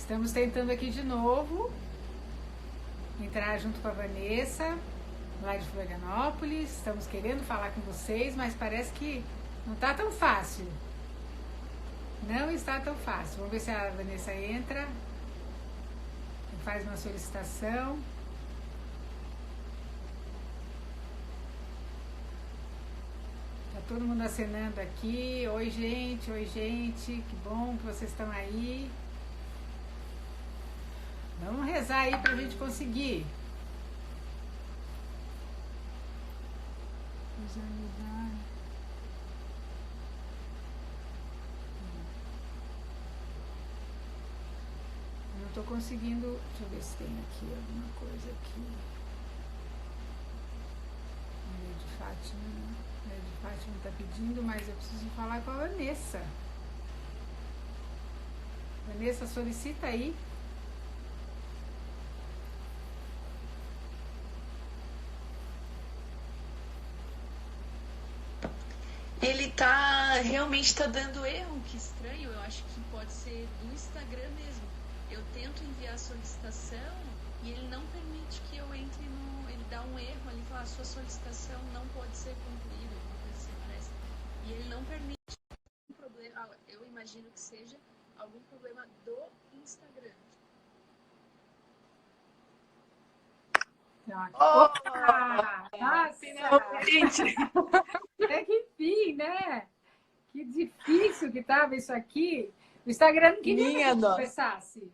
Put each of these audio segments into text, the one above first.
Estamos tentando aqui de novo entrar junto com a Vanessa, lá de Florianópolis. Estamos querendo falar com vocês, mas parece que não está tão fácil. Não está tão fácil. Vamos ver se a Vanessa entra, faz uma solicitação. Tá todo mundo acenando aqui. Oi, gente, que bom que vocês estão aí. Vamos rezar aí pra gente conseguir. Eu não tô conseguindo. Deixa eu ver se tem aqui alguma coisa aqui. Maria de Fátima. Maria de Fátima tá pedindo, mas eu preciso falar com a Vanessa. Vanessa, solicita aí. Ele realmente tá dando erro, que estranho. Eu acho que pode ser do Instagram mesmo. Eu tento enviar a solicitação e ele não permite que eu entre no. Ele dá um erro ali, fala: sua solicitação não pode ser concluída, alguma coisa assim, parece. E ele não permite. Um problema, eu imagino que seja algum problema do Instagram. Opa! Nossa! Finalmente! É que enfim, né? Que difícil que tava isso aqui. O Instagram não queria que a gente conversasse.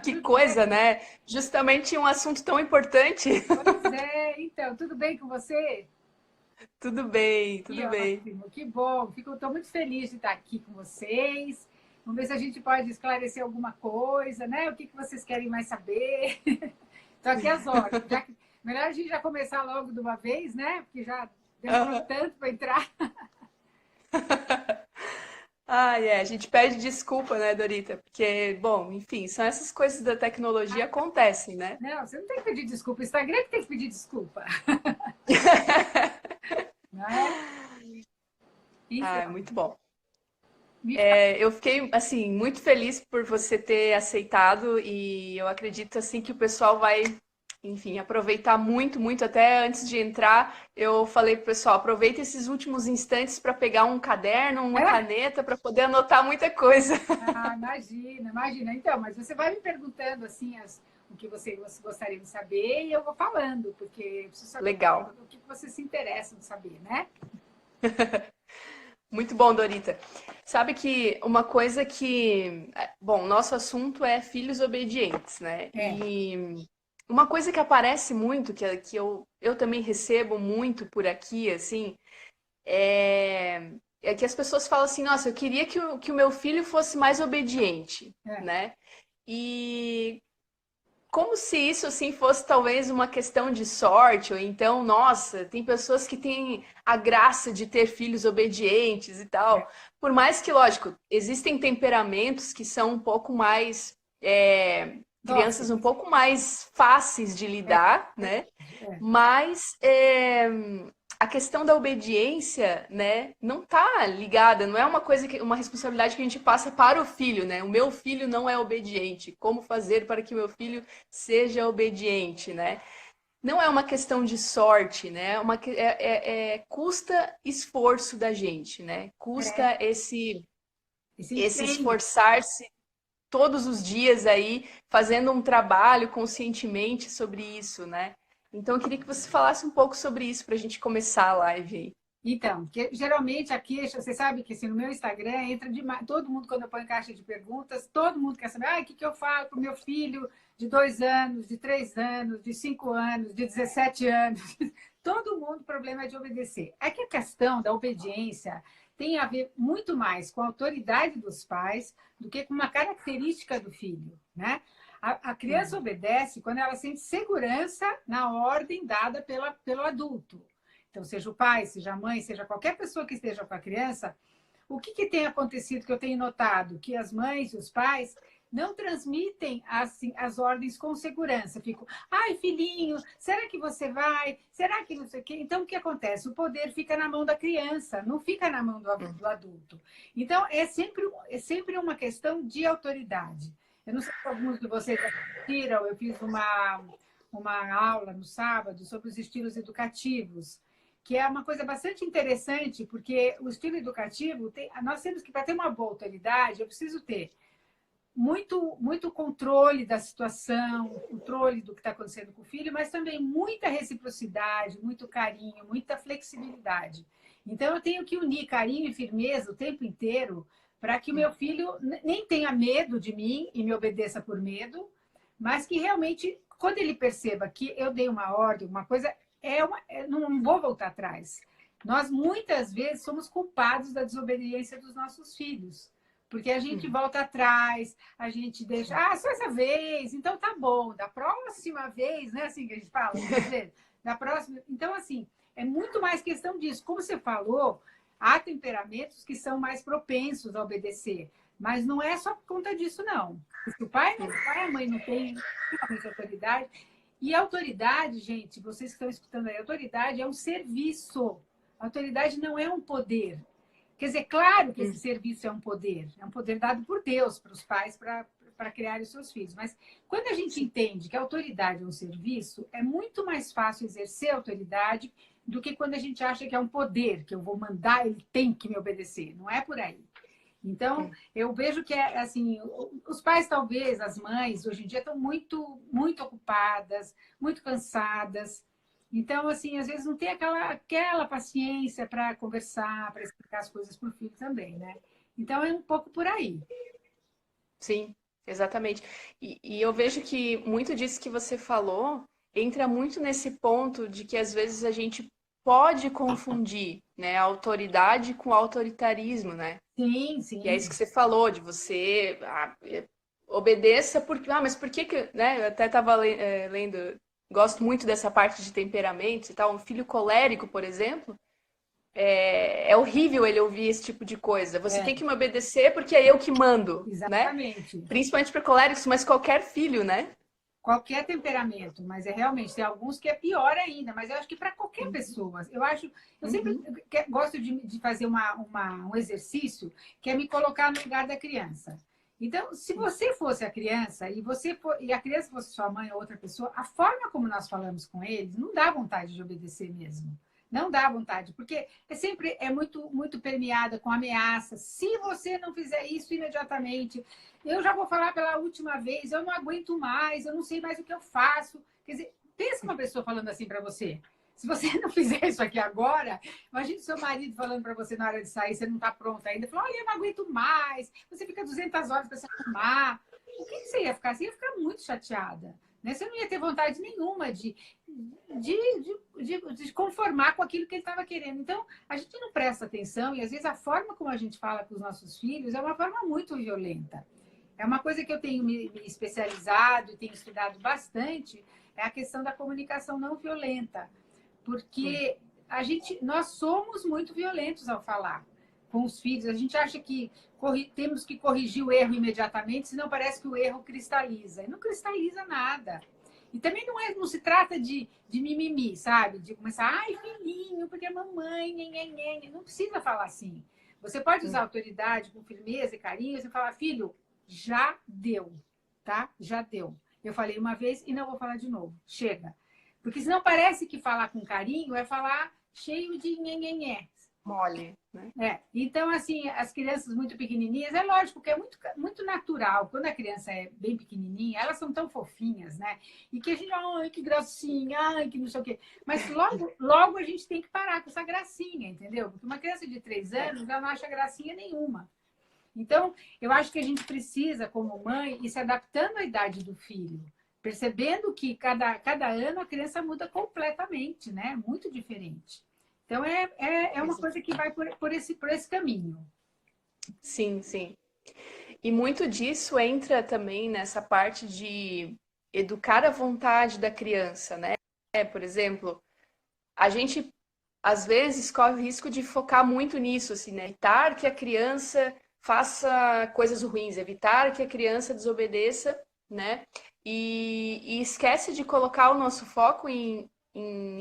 Que coisa, né? Justamente um assunto tão importante. Pois é, então, tudo bem com você? Tudo bem, Que tudo bem. ótimo, que bom. Estou muito feliz de estar aqui com vocês. Vamos ver se a gente pode esclarecer alguma coisa, né? O que vocês querem mais saber? Estou aqui às horas. Melhor a gente já começar logo de uma vez, né? Porque já demorou tanto para entrar. A gente pede desculpa, né, Dorita? Porque, bom, enfim, são essas coisas da tecnologia acontecem, né? Não, você não tem que pedir desculpa. O Instagram que tem que pedir desculpa. Não é? Então, Muito bom. Eu fiquei, assim, muito feliz por você ter aceitado e eu acredito, assim, que o pessoal vai, enfim, aproveitar muito, muito. Até antes de entrar, eu falei pro pessoal, aproveita esses últimos instantes para pegar um caderno, uma caneta, para poder anotar muita coisa. Imagina. Então, mas você vai me perguntando, assim, o que você gostaria de saber e eu vou falando, porque eu preciso saber Legal. o que você se interessa em saber, né? Muito bom, Dorita. Sabe que uma coisa que... Bom, nosso assunto é filhos obedientes, né? E uma coisa que aparece muito, que eu também recebo muito por aqui, assim, é que as pessoas falam assim, nossa, eu queria que o meu filho fosse mais obediente, né? E como se isso assim fosse talvez uma questão de sorte, ou então, nossa, tem pessoas que têm a graça de ter filhos obedientes e tal. Por mais que, lógico, existem temperamentos que são um pouco mais crianças um pouco mais fáceis de lidar, né? Mas a questão da obediência, né, não tá ligada, não é uma coisa uma responsabilidade que a gente passa para o filho, né? O meu filho não é obediente. Como fazer para que meu filho seja obediente, né? Não é uma questão de sorte, né? Custa esforço da gente, né? Custa esse esforçar-se todos os dias aí, fazendo um trabalho conscientemente sobre isso, né? Então, eu queria que você falasse um pouco sobre isso para a gente começar a live aí. Então, porque geralmente a queixa, você sabe que assim, no meu Instagram entra demais, todo mundo, quando eu ponho caixa de perguntas, todo mundo quer saber, o que eu falo para o meu filho de 2 anos, de 3 anos, de 5 anos, de 17 anos. Todo mundo problema de obedecer. É que a questão da obediência tem a ver muito mais com a autoridade dos pais do que com uma característica do filho, né? A criança obedece quando ela sente segurança na ordem dada pelo adulto. Então, seja o pai, seja a mãe, seja qualquer pessoa que esteja com a criança, o que tem acontecido que eu tenho notado? Que as mães e os pais não transmitem assim, as ordens com segurança. Fico, ai, filhinho, será que você vai? Será que não sei o quê? Então, o que acontece? O poder fica na mão da criança, não fica na mão do adulto. Então, é sempre uma questão de autoridade. Eu não sei se alguns de vocês assistiram, eu fiz uma aula no sábado sobre os estilos educativos, que é uma coisa bastante interessante, porque o estilo educativo, nós temos que, para ter uma boa autoridade, eu preciso ter muito controle da situação, controle do que está acontecendo com o filho, mas também muita reciprocidade, muito carinho, muita flexibilidade. Então, eu tenho que unir carinho e firmeza o tempo inteiro para que o meu filho nem tenha medo de mim e me obedeça por medo, mas que realmente, quando ele perceba que eu dei uma ordem, uma coisa, não vou voltar atrás. Nós, muitas vezes, somos culpados da desobediência dos nossos filhos. Porque a gente volta atrás, a gente deixa, só essa vez, então tá bom, da próxima vez, né? Assim que a gente fala, da próxima. Então, assim, é muito mais questão disso. Como você falou, há temperamentos que são mais propensos a obedecer, mas não é só por conta disso, não. Se o pai, a mãe não tem realmente autoridade. E autoridade, gente, vocês que estão escutando aí, autoridade é um serviço. Autoridade não é um poder. Quer dizer, claro que esse serviço é um poder dado por Deus para os pais para criar os seus filhos. Mas quando a gente entende que a autoridade é um serviço, é muito mais fácil exercer a autoridade do que quando a gente acha que é um poder, que eu vou mandar, ele tem que me obedecer. Não é por aí. Então, eu vejo que assim, os pais, talvez, as mães, hoje em dia, estão muito ocupadas, muito cansadas. Então, assim, às vezes não tem aquela paciência para conversar, para explicar as coisas para o filho também, né? Então, é um pouco por aí. Sim, exatamente. E eu vejo que muito disso que você falou entra muito nesse ponto de que às vezes a gente pode confundir, né, a autoridade com o autoritarismo, né? Sim, sim. E é isso que você falou, de você obedeça porque... mas por que, né? Eu até estava lendo, gosto muito dessa parte de temperamentos e tal. Um filho colérico, por exemplo, é horrível ele ouvir esse tipo de coisa. Você tem que me obedecer porque é eu que mando, exatamente, né? Principalmente para coléricos, mas qualquer filho, né? Qualquer temperamento, mas realmente tem alguns que é pior ainda, mas eu acho que para qualquer pessoa. Eu sempre gosto de fazer um exercício que é me colocar no lugar da criança. Então, se você fosse a criança e a criança fosse sua mãe ou outra pessoa, a forma como nós falamos com eles não dá vontade de obedecer mesmo. Não dá vontade, porque sempre muito permeada com ameaças. Se você não fizer isso imediatamente, eu já vou falar pela última vez, eu não aguento mais, eu não sei mais o que eu faço. Quer dizer, pensa uma pessoa falando assim para você. Se você não fizer isso aqui agora, imagine seu marido falando para você na hora de sair, você não está pronta ainda, falou, olha, eu não aguento mais, você fica 200 horas para se arrumar. O que você ia ficar? Você ia ficar muito chateada. Né? Você não ia ter vontade nenhuma de conformar com aquilo que ele estava querendo. Então, a gente não presta atenção e, às vezes, a forma como a gente fala com os nossos filhos é uma forma muito violenta. É uma coisa que eu tenho me especializado e tenho estudado bastante, é a questão da comunicação não violenta. Porque nós somos muito violentos ao falar com os filhos. A gente acha que temos que corrigir o erro imediatamente, senão parece que o erro cristaliza. E não cristaliza nada. E também não se trata de mimimi, sabe? De começar, ai, filhinho, porque a mamãe, nhenhenhen. Não precisa falar assim. Você pode usar autoridade com firmeza e carinho, você fala, filho, já deu, tá? Já deu. Eu falei uma vez e não vou falar de novo. Chega. Porque senão parece que falar com carinho é falar cheio de nhenhenhé. Mole, né? Então, assim, as crianças muito pequenininhas, é lógico que é muito natural. Quando a criança é bem pequenininha, elas são tão fofinhas, né? E que a gente, ai, que gracinha, ai, que não sei o quê. Mas logo a gente tem que parar com essa gracinha, entendeu? Porque uma criança de 3 anos, ela não acha gracinha nenhuma. Então, eu acho que a gente precisa, como mãe, ir se adaptando à idade do filho. Percebendo que cada ano a criança muda completamente, né? Muito diferente. Então, é uma coisa que vai por esse caminho. Sim, sim. E muito disso entra também nessa parte de educar a vontade da criança, né? Por exemplo, a gente, às vezes, corre o risco de focar muito nisso, assim, né? Evitar que a criança faça coisas ruins, evitar que a criança desobedeça, né? E esquece de colocar o nosso foco em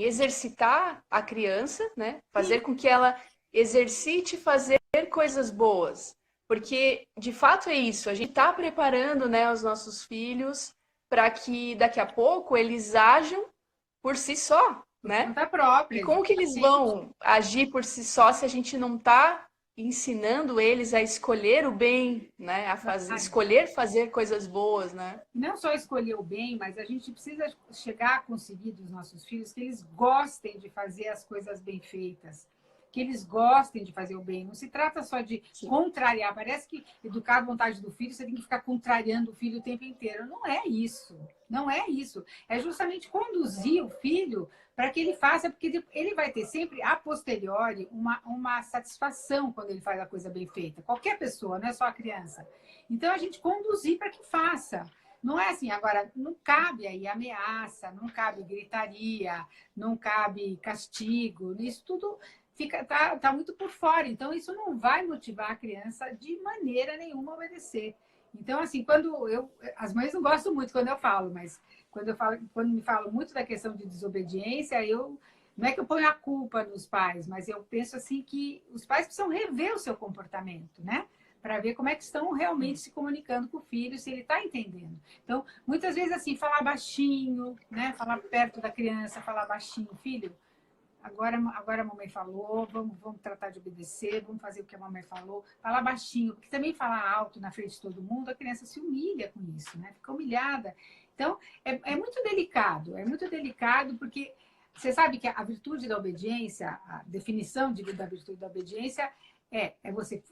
exercitar a criança, né? Fazer Sim. com que ela exercite fazer coisas boas. Porque, de fato, é isso. A gente está preparando, né, os nossos filhos para que daqui a pouco eles ajam por si só, Por né? conta E própria, como que eles exatamente. vão agir por si só se a gente não está ensinando eles a escolher o bem, né? A fazer, Ai, escolher fazer coisas boas, né? não só escolher o bem, mas a gente precisa chegar a conseguir dos nossos filhos que eles gostem de fazer as coisas bem feitas, que eles gostem de fazer o bem. Não se trata só de Sim. contrariar. Parece que educar a vontade do filho, você tem que ficar contrariando o filho o tempo inteiro. Não é isso. Não é isso. É justamente conduzir o filho para que ele faça, porque ele vai ter sempre, a posteriori, uma satisfação quando ele faz a coisa bem feita. Qualquer pessoa, não é só a criança. Então, a gente conduzir para que faça. Não é assim, agora, não cabe aí ameaça, não cabe gritaria, não cabe castigo, isso tudo tá muito por fora. Então, isso não vai motivar a criança de maneira nenhuma a obedecer. Então, assim, as mães não gostam muito quando eu falo, mas quando me falam muito da questão de desobediência, não é que eu ponho a culpa nos pais, mas eu penso assim que os pais precisam rever o seu comportamento, né? Para ver como é que estão realmente se comunicando com o filho, se ele está entendendo. Então, muitas vezes assim, falar baixinho, né? Falar perto da criança, falar baixinho, filho, agora a mamãe falou, vamos tratar de obedecer, vamos fazer o que a mamãe falou, falar baixinho, porque também falar alto na frente de todo mundo, a criança se humilha com isso, né? Fica humilhada. Então, é muito delicado, porque você sabe que a virtude da obediência, a definição da virtude da obediência é você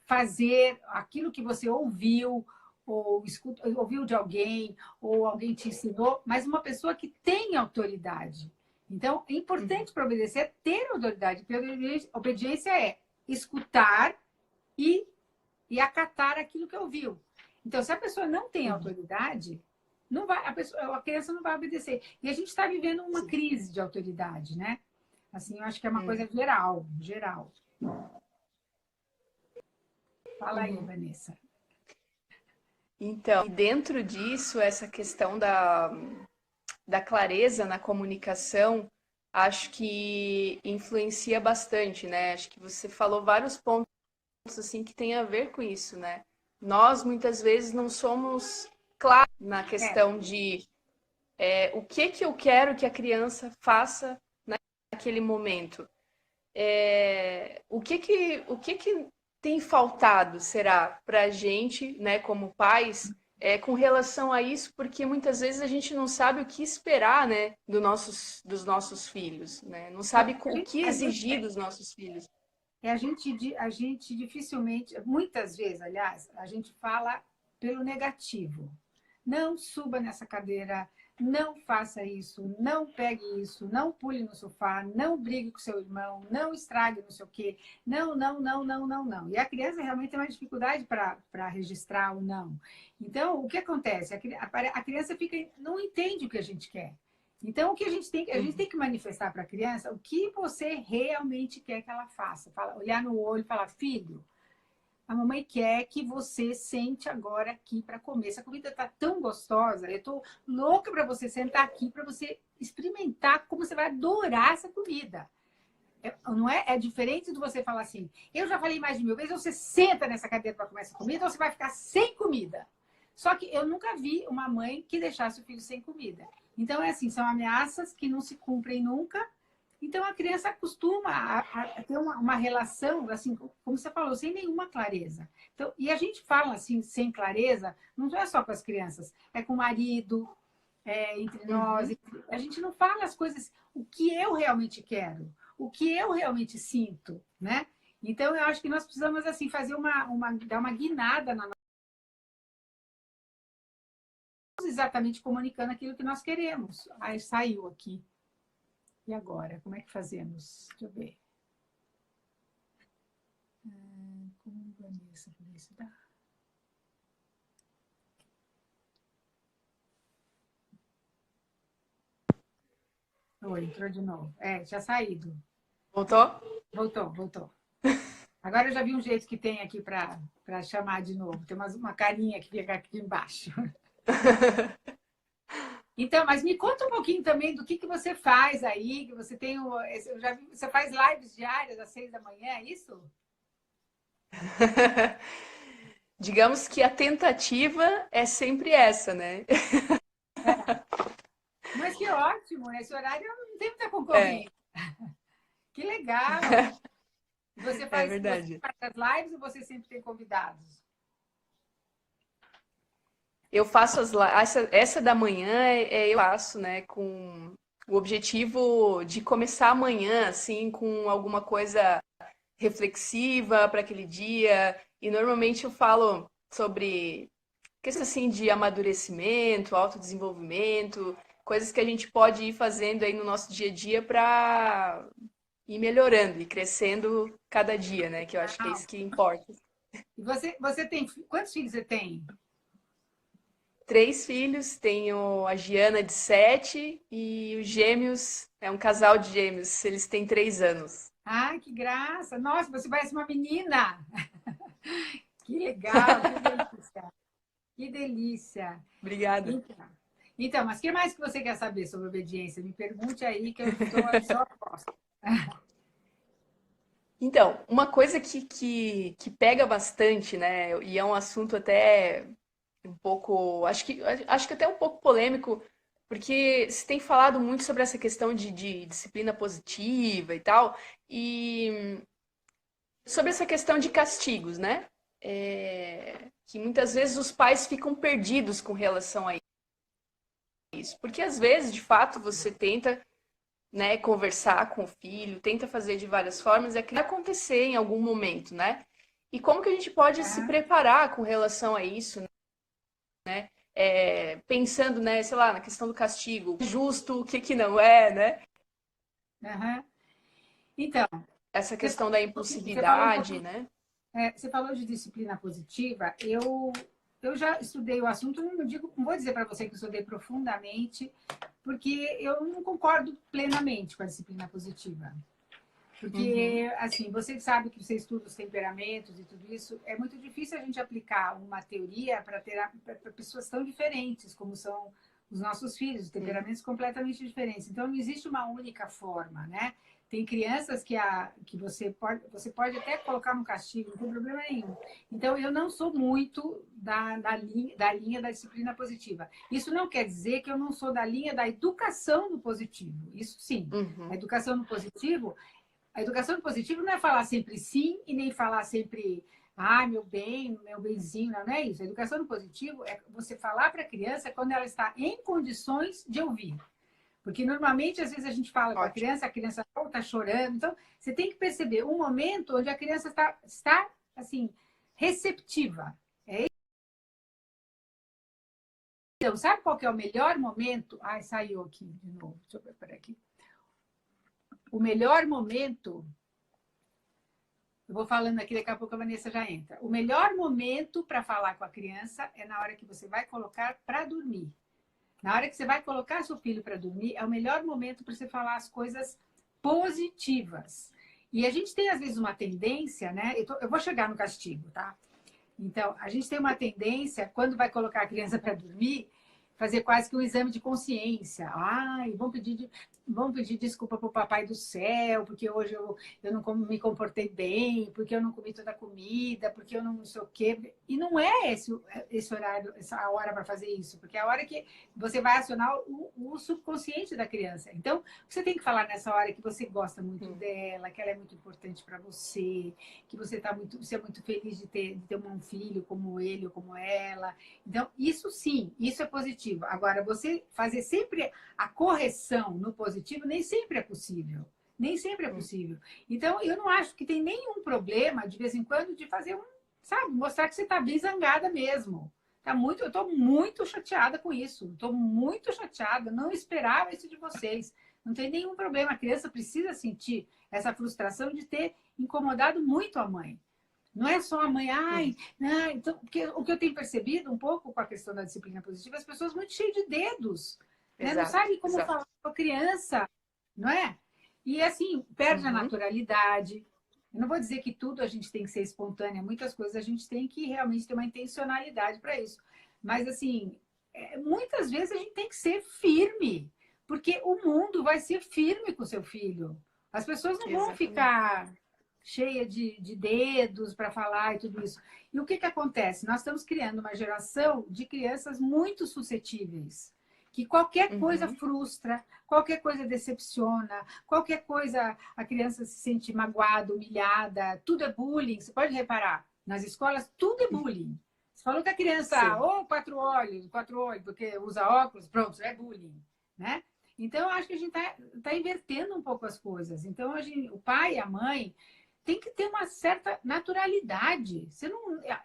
fazer aquilo que você ouviu, ou ouviu de alguém, ou alguém te ensinou, mas uma pessoa que tem autoridade. Então, é importante para obedecer ter autoridade, porque obediência é escutar e, e acatar aquilo que ouviu. Então, se a pessoa não tem autoridade, não vai, a criança não vai obedecer. E a gente está vivendo uma Sim. crise de autoridade, né? Assim, eu acho que é uma coisa Hum. geral, geral. Fala aí, Uhum. Vanessa. Então, e dentro disso, essa questão da clareza na comunicação, acho que influencia bastante, né? Acho que você falou vários pontos assim que tem a ver com isso, né? Nós muitas vezes não somos claros na É, questão de o que eu quero que a criança faça naquele momento. O que que tem faltado, será, para a gente, né, como pais, com relação a isso, porque muitas vezes a gente não sabe o que esperar, né, dos nossos filhos, né? Não sabe a o gente, que exigir dos nossos filhos. a gente dificilmente, muitas vezes, aliás, a gente fala pelo negativo. Não suba nessa cadeira, não faça isso, não pegue isso, não pule no sofá, não brigue com seu irmão, não estrague não sei o quê. Não, não, não, não, não, não. E a criança realmente tem uma dificuldade para registrar o não. Então, o que acontece? A criança não entende o que a gente quer. Então, o que a gente tem que manifestar para a criança o que você realmente quer que ela faça. Olhar no olho e falar, filho, a mamãe quer que você sente agora aqui para comer. Essa comida está tão gostosa, eu estou louca para você sentar aqui para você experimentar como você vai adorar essa comida. Não é? É diferente de você falar assim, eu já falei mais de 1000 vezes, você senta nessa cadeira para comer essa comida, ou você vai ficar sem comida. Só que eu nunca vi uma mãe que deixasse o filho sem comida. Então, é assim, são ameaças que não se cumprem nunca. Então, a criança acostuma a ter uma relação, assim, como você falou, sem nenhuma clareza. Então, e a gente fala assim, sem clareza, não é só com as crianças, é com o marido, entre nós. Uhum. A gente não fala as coisas, o que eu realmente quero, o que eu realmente sinto, né? Então, eu acho que nós precisamos, assim, fazer dar uma guinada na exatamente comunicando aquilo que nós queremos. Aí saiu aqui. E agora? Como é que fazemos? Deixa eu ver. Como Vanessa, felicidade. Oi, entrou de novo. Tinha saído. Voltou? Voltou, voltou. Agora eu já vi um jeito que tem aqui para chamar de novo. Tem uma carinha que fica aqui embaixo. Então, mas me conta um pouquinho também do que você faz aí, que você tem eu já vi, você faz lives diárias às 6 da manhã, é isso? Digamos que a tentativa é sempre essa, né? Mas que ótimo, nesse horário não tem muita É, concorrência. Que legal! Você é faz verdade. as lives ou você sempre tem convidados? Eu faço essa da manhã eu faço, né, com o objetivo de começar amanhã assim com alguma coisa reflexiva para aquele dia. E normalmente eu falo sobre questão assim de amadurecimento, autodesenvolvimento, coisas que a gente pode ir fazendo aí no nosso dia a dia para ir melhorando e crescendo cada dia, né? Que eu acho que é Legal. isso que importa. E você tem quantos filhos você tem? 3 filhos, tenho a Giana de 7 e os gêmeos, é um casal de gêmeos, eles têm 3 anos. Ai, que graça! Nossa, você parece uma menina! Que legal, que delícia! Que delícia! Obrigada. Então, mas o que mais que você quer saber sobre obediência? Me pergunte aí que eu estou só posta. Então, uma coisa que pega bastante, né? E é um assunto até um pouco, acho que até um pouco polêmico, porque se tem falado muito sobre essa questão de disciplina positiva e tal, e sobre essa questão de castigos, né? Que muitas vezes os pais ficam perdidos com relação a isso, porque às vezes, de fato, você tenta, né, conversar com o filho, tenta fazer de várias formas, é que vai acontecer em algum momento, né? E como que a gente pode se Aham, preparar com relação a isso, né? Pensando, né, sei lá, na questão do castigo, justo, o que que não é, né? aham. Então, Essa você questão da você falou um impulsividade, pouquinho, né? você falou de disciplina positiva. Eu já estudei o assunto, não digo, não vou dizer para você que eu estudei profundamente, porque eu não concordo plenamente com a disciplina positiva. Uhum, Porque, assim, você sabe que você estuda os temperamentos e tudo isso, é muito difícil a gente aplicar uma teoria para pessoas tão diferentes como são os nossos filhos, sim. temperamentos completamente diferentes. Então, não existe uma única forma, né? Tem crianças que você pode até colocar no castigo, não tem problema nenhum. Então, eu não sou muito da linha da disciplina positiva. Isso não quer dizer que eu não sou da linha da educação no positivo. Isso sim. A Uhum, educação no positivo a educação positiva não é falar sempre sim e nem falar sempre, ah, meu bem, meu benzinho, não é isso. A educação positiva é você falar para a criança quando ela está em condições de ouvir. Porque normalmente, às vezes, a gente fala com ótimo. a criança está chorando. Então, você tem que perceber um momento onde a criança está assim, receptiva. Então, sabe qual que é o melhor momento? Ai, saiu aqui de novo. Deixa eu preparar aqui. O melhor momento eu vou falando aqui, daqui a pouco a Vanessa já entra. O melhor momento para falar com a criança é na hora que você vai colocar para dormir. Na hora que você vai colocar seu filho para dormir, é o melhor momento para você falar as coisas positivas. E a gente tem, às vezes, uma tendência, né? Eu vou chegar no castigo, tá? Então, a gente tem uma tendência, quando vai colocar a criança para dormir, fazer quase que um exame de consciência. Ai, vão pedir desculpa para o papai do céu, porque hoje eu não me comportei bem, porque eu não comi toda a comida, porque eu não sei o quê. E não é esse horário, essa hora para fazer isso, porque é a hora que você vai acionar o subconsciente da criança. Então, você tem que falar nessa hora que você gosta muito Sim. dela, que ela é muito importante para você, que você é muito feliz de ter um filho como ele ou como ela. Então, isso sim, isso é positivo. Agora, você fazer sempre a correção no positivo nem sempre é possível. Nem sempre é Hum. possível. Então, eu não acho que tem nenhum problema, de vez em quando, de fazer sabe, mostrar que você está bem zangada mesmo. Eu estou muito chateada com isso. Estou muito chateada. Não esperava isso de vocês. Não tem nenhum problema. A criança precisa sentir essa frustração de ter incomodado muito a mãe. Não é só a mãe, ai, Sim, não, então, porque o que eu tenho percebido um pouco com a questão da disciplina positiva, as pessoas muito cheias de dedos, né? Não exato, sabem como exato. falar com a criança, não é? E assim, perde a Uhum, naturalidade. Eu não vou dizer que tudo a gente tem que ser espontânea, muitas coisas a gente tem que realmente ter uma intencionalidade para isso. Mas, assim, muitas vezes a gente tem que ser firme, porque o mundo vai ser firme com o seu filho. As pessoas não vão ficar cheias de dedos para falar e tudo isso. E o que acontece? Nós estamos criando uma geração de crianças muito suscetíveis, que qualquer coisa frustra, qualquer coisa decepciona, qualquer coisa a criança se sente magoada, humilhada, tudo é bullying. Você pode reparar, nas escolas tudo é bullying. Você falou que a criança, quatro olhos, porque usa óculos, pronto, é bullying, né? Então, eu acho que a gente tá invertendo um pouco as coisas. Então, o pai e a mãe tem que ter uma certa naturalidade.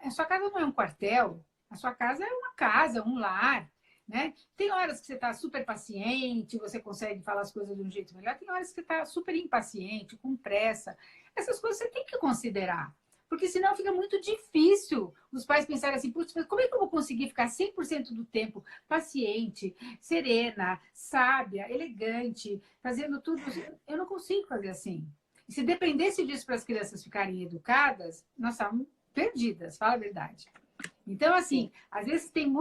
A sua casa não é um quartel, a sua casa é uma casa, um lar. Né? Tem horas que você está super paciente, você consegue falar as coisas de um jeito melhor, tem horas que você está super impaciente, com pressa. Essas coisas você tem que considerar, porque senão fica muito difícil os pais pensarem assim, putz, como é que eu vou conseguir ficar 100% do tempo paciente, serena, sábia, elegante, fazendo tudo? Eu não consigo fazer assim. E se dependesse disso para as crianças ficarem educadas, nós estávamos perdidas, fala a verdade. Então, assim, às vezes tem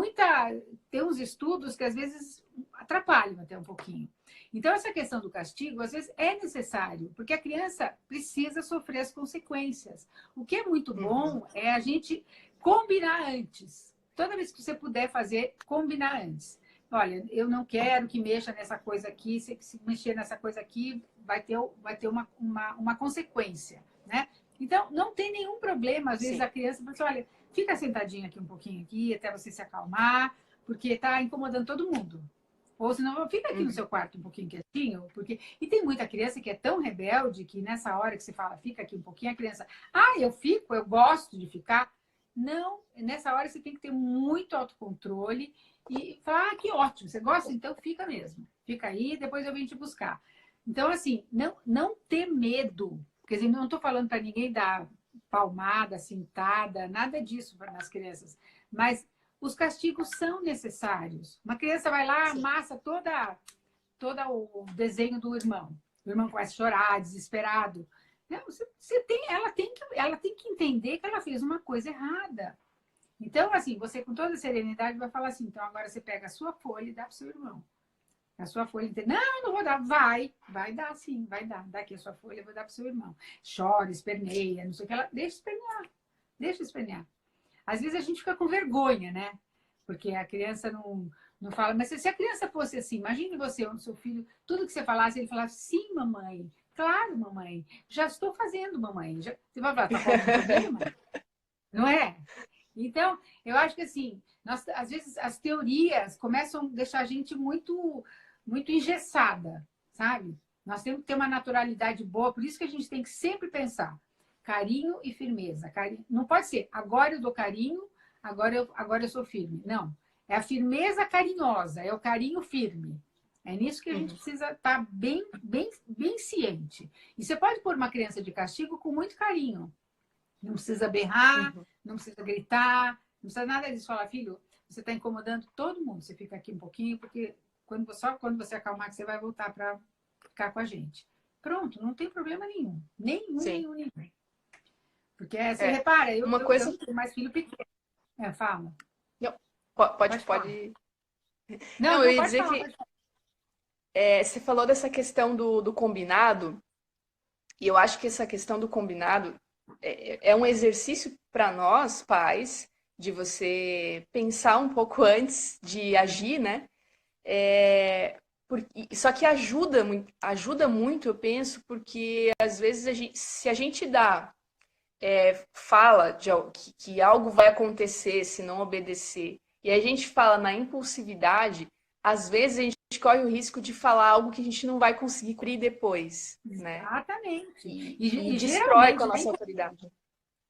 uns estudos que às vezes atrapalham até um pouquinho. Então, essa questão do castigo, às vezes, é necessário, porque a criança precisa sofrer as consequências. O que é muito bom é a gente combinar antes. Toda vez que você puder fazer, combinar antes. Olha, eu não quero que mexa nessa coisa aqui, se mexer nessa coisa aqui, vai ter uma consequência, né? Então, não tem nenhum problema, às vezes, a criança fala assim, olha, fica sentadinha aqui um pouquinho aqui, até você se acalmar, porque está incomodando todo mundo. Ou senão, fica aqui no seu quarto um pouquinho quietinho, porque... E tem muita criança que é tão rebelde que nessa hora que você fala, fica aqui um pouquinho, a criança, eu gosto de ficar. Não, nessa hora você tem que ter muito autocontrole e falar, que ótimo, você gosta? Então fica mesmo. Fica aí, depois eu venho te buscar. Então, assim, não ter medo. Quer dizer, não estou falando para ninguém dar palmada, cintada, nada disso nas crianças. Mas os castigos são necessários. Uma criança vai lá, amassa todo o desenho do irmão. O irmão começa a chorar, desesperado. Ela tem que entender que ela fez uma coisa errada. Então, assim, você com toda serenidade vai falar assim, então agora você pega a sua folha e dá para o seu irmão. A sua folha inteira. Não vou dar. Vai dar sim, vai dar. Dá aqui a sua folha, eu vou dar para o seu irmão. Chora, esperneia, não sei o que. Deixa espernear. Às vezes a gente fica com vergonha, né? Porque a criança não fala. Mas se a criança fosse assim, imagine você, o seu filho, tudo que você falasse, ele falasse, sim, mamãe. Claro, mamãe. Já estou fazendo, mamãe. Você vai falar, tá com algum problema? Não é? Então, eu acho que assim, às vezes as teorias começam a deixar a gente muito engessada, sabe? Nós temos que ter uma naturalidade boa, por isso que a gente tem que sempre pensar carinho e firmeza. Não pode ser, agora eu dou carinho, agora eu sou firme. Não, é a firmeza carinhosa, é o carinho firme. É nisso que a gente precisa estar bem ciente. E você pode pôr uma criança de castigo com muito carinho. Não precisa berrar, não precisa gritar, não precisa nada disso. Falar, filho, você está incomodando todo mundo. Você fica aqui um pouquinho, porque só quando você acalmar que você vai voltar para ficar com a gente. Pronto, não tem problema nenhum. Nenhum. Porque você repara, eu tenho mais filho pequeno. Fala. Não, pode. Não, eu ia dizer que você falou dessa questão do combinado, e eu acho que essa questão do combinado é um exercício para nós, pais, de você pensar um pouco antes de agir, né? Só que ajuda muito, eu penso, porque às vezes se a gente fala que algo vai acontecer se não obedecer, e a gente fala na impulsividade, às vezes a gente corre o risco de falar algo que a gente não vai conseguir cumprir depois, né? Exatamente. E destrói com a nossa autoridade.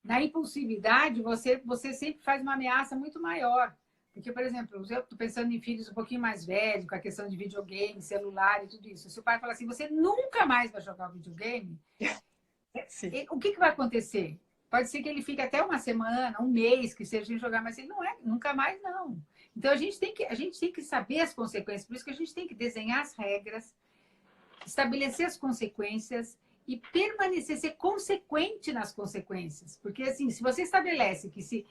Na impulsividade, você sempre faz uma ameaça muito maior. Porque, por exemplo, eu estou pensando em filhos um pouquinho mais velhos, com a questão de videogame, celular e tudo isso. Se o pai fala assim, você nunca mais vai jogar videogame, o que vai acontecer? Pode ser que ele fique até uma semana, um mês, que seja sem jogar, mas ele não é, nunca mais não. Então, a gente tem que saber as consequências, por isso que a gente tem que desenhar as regras, estabelecer as consequências e permanecer, ser consequente nas consequências. Porque, assim, se você estabelece que se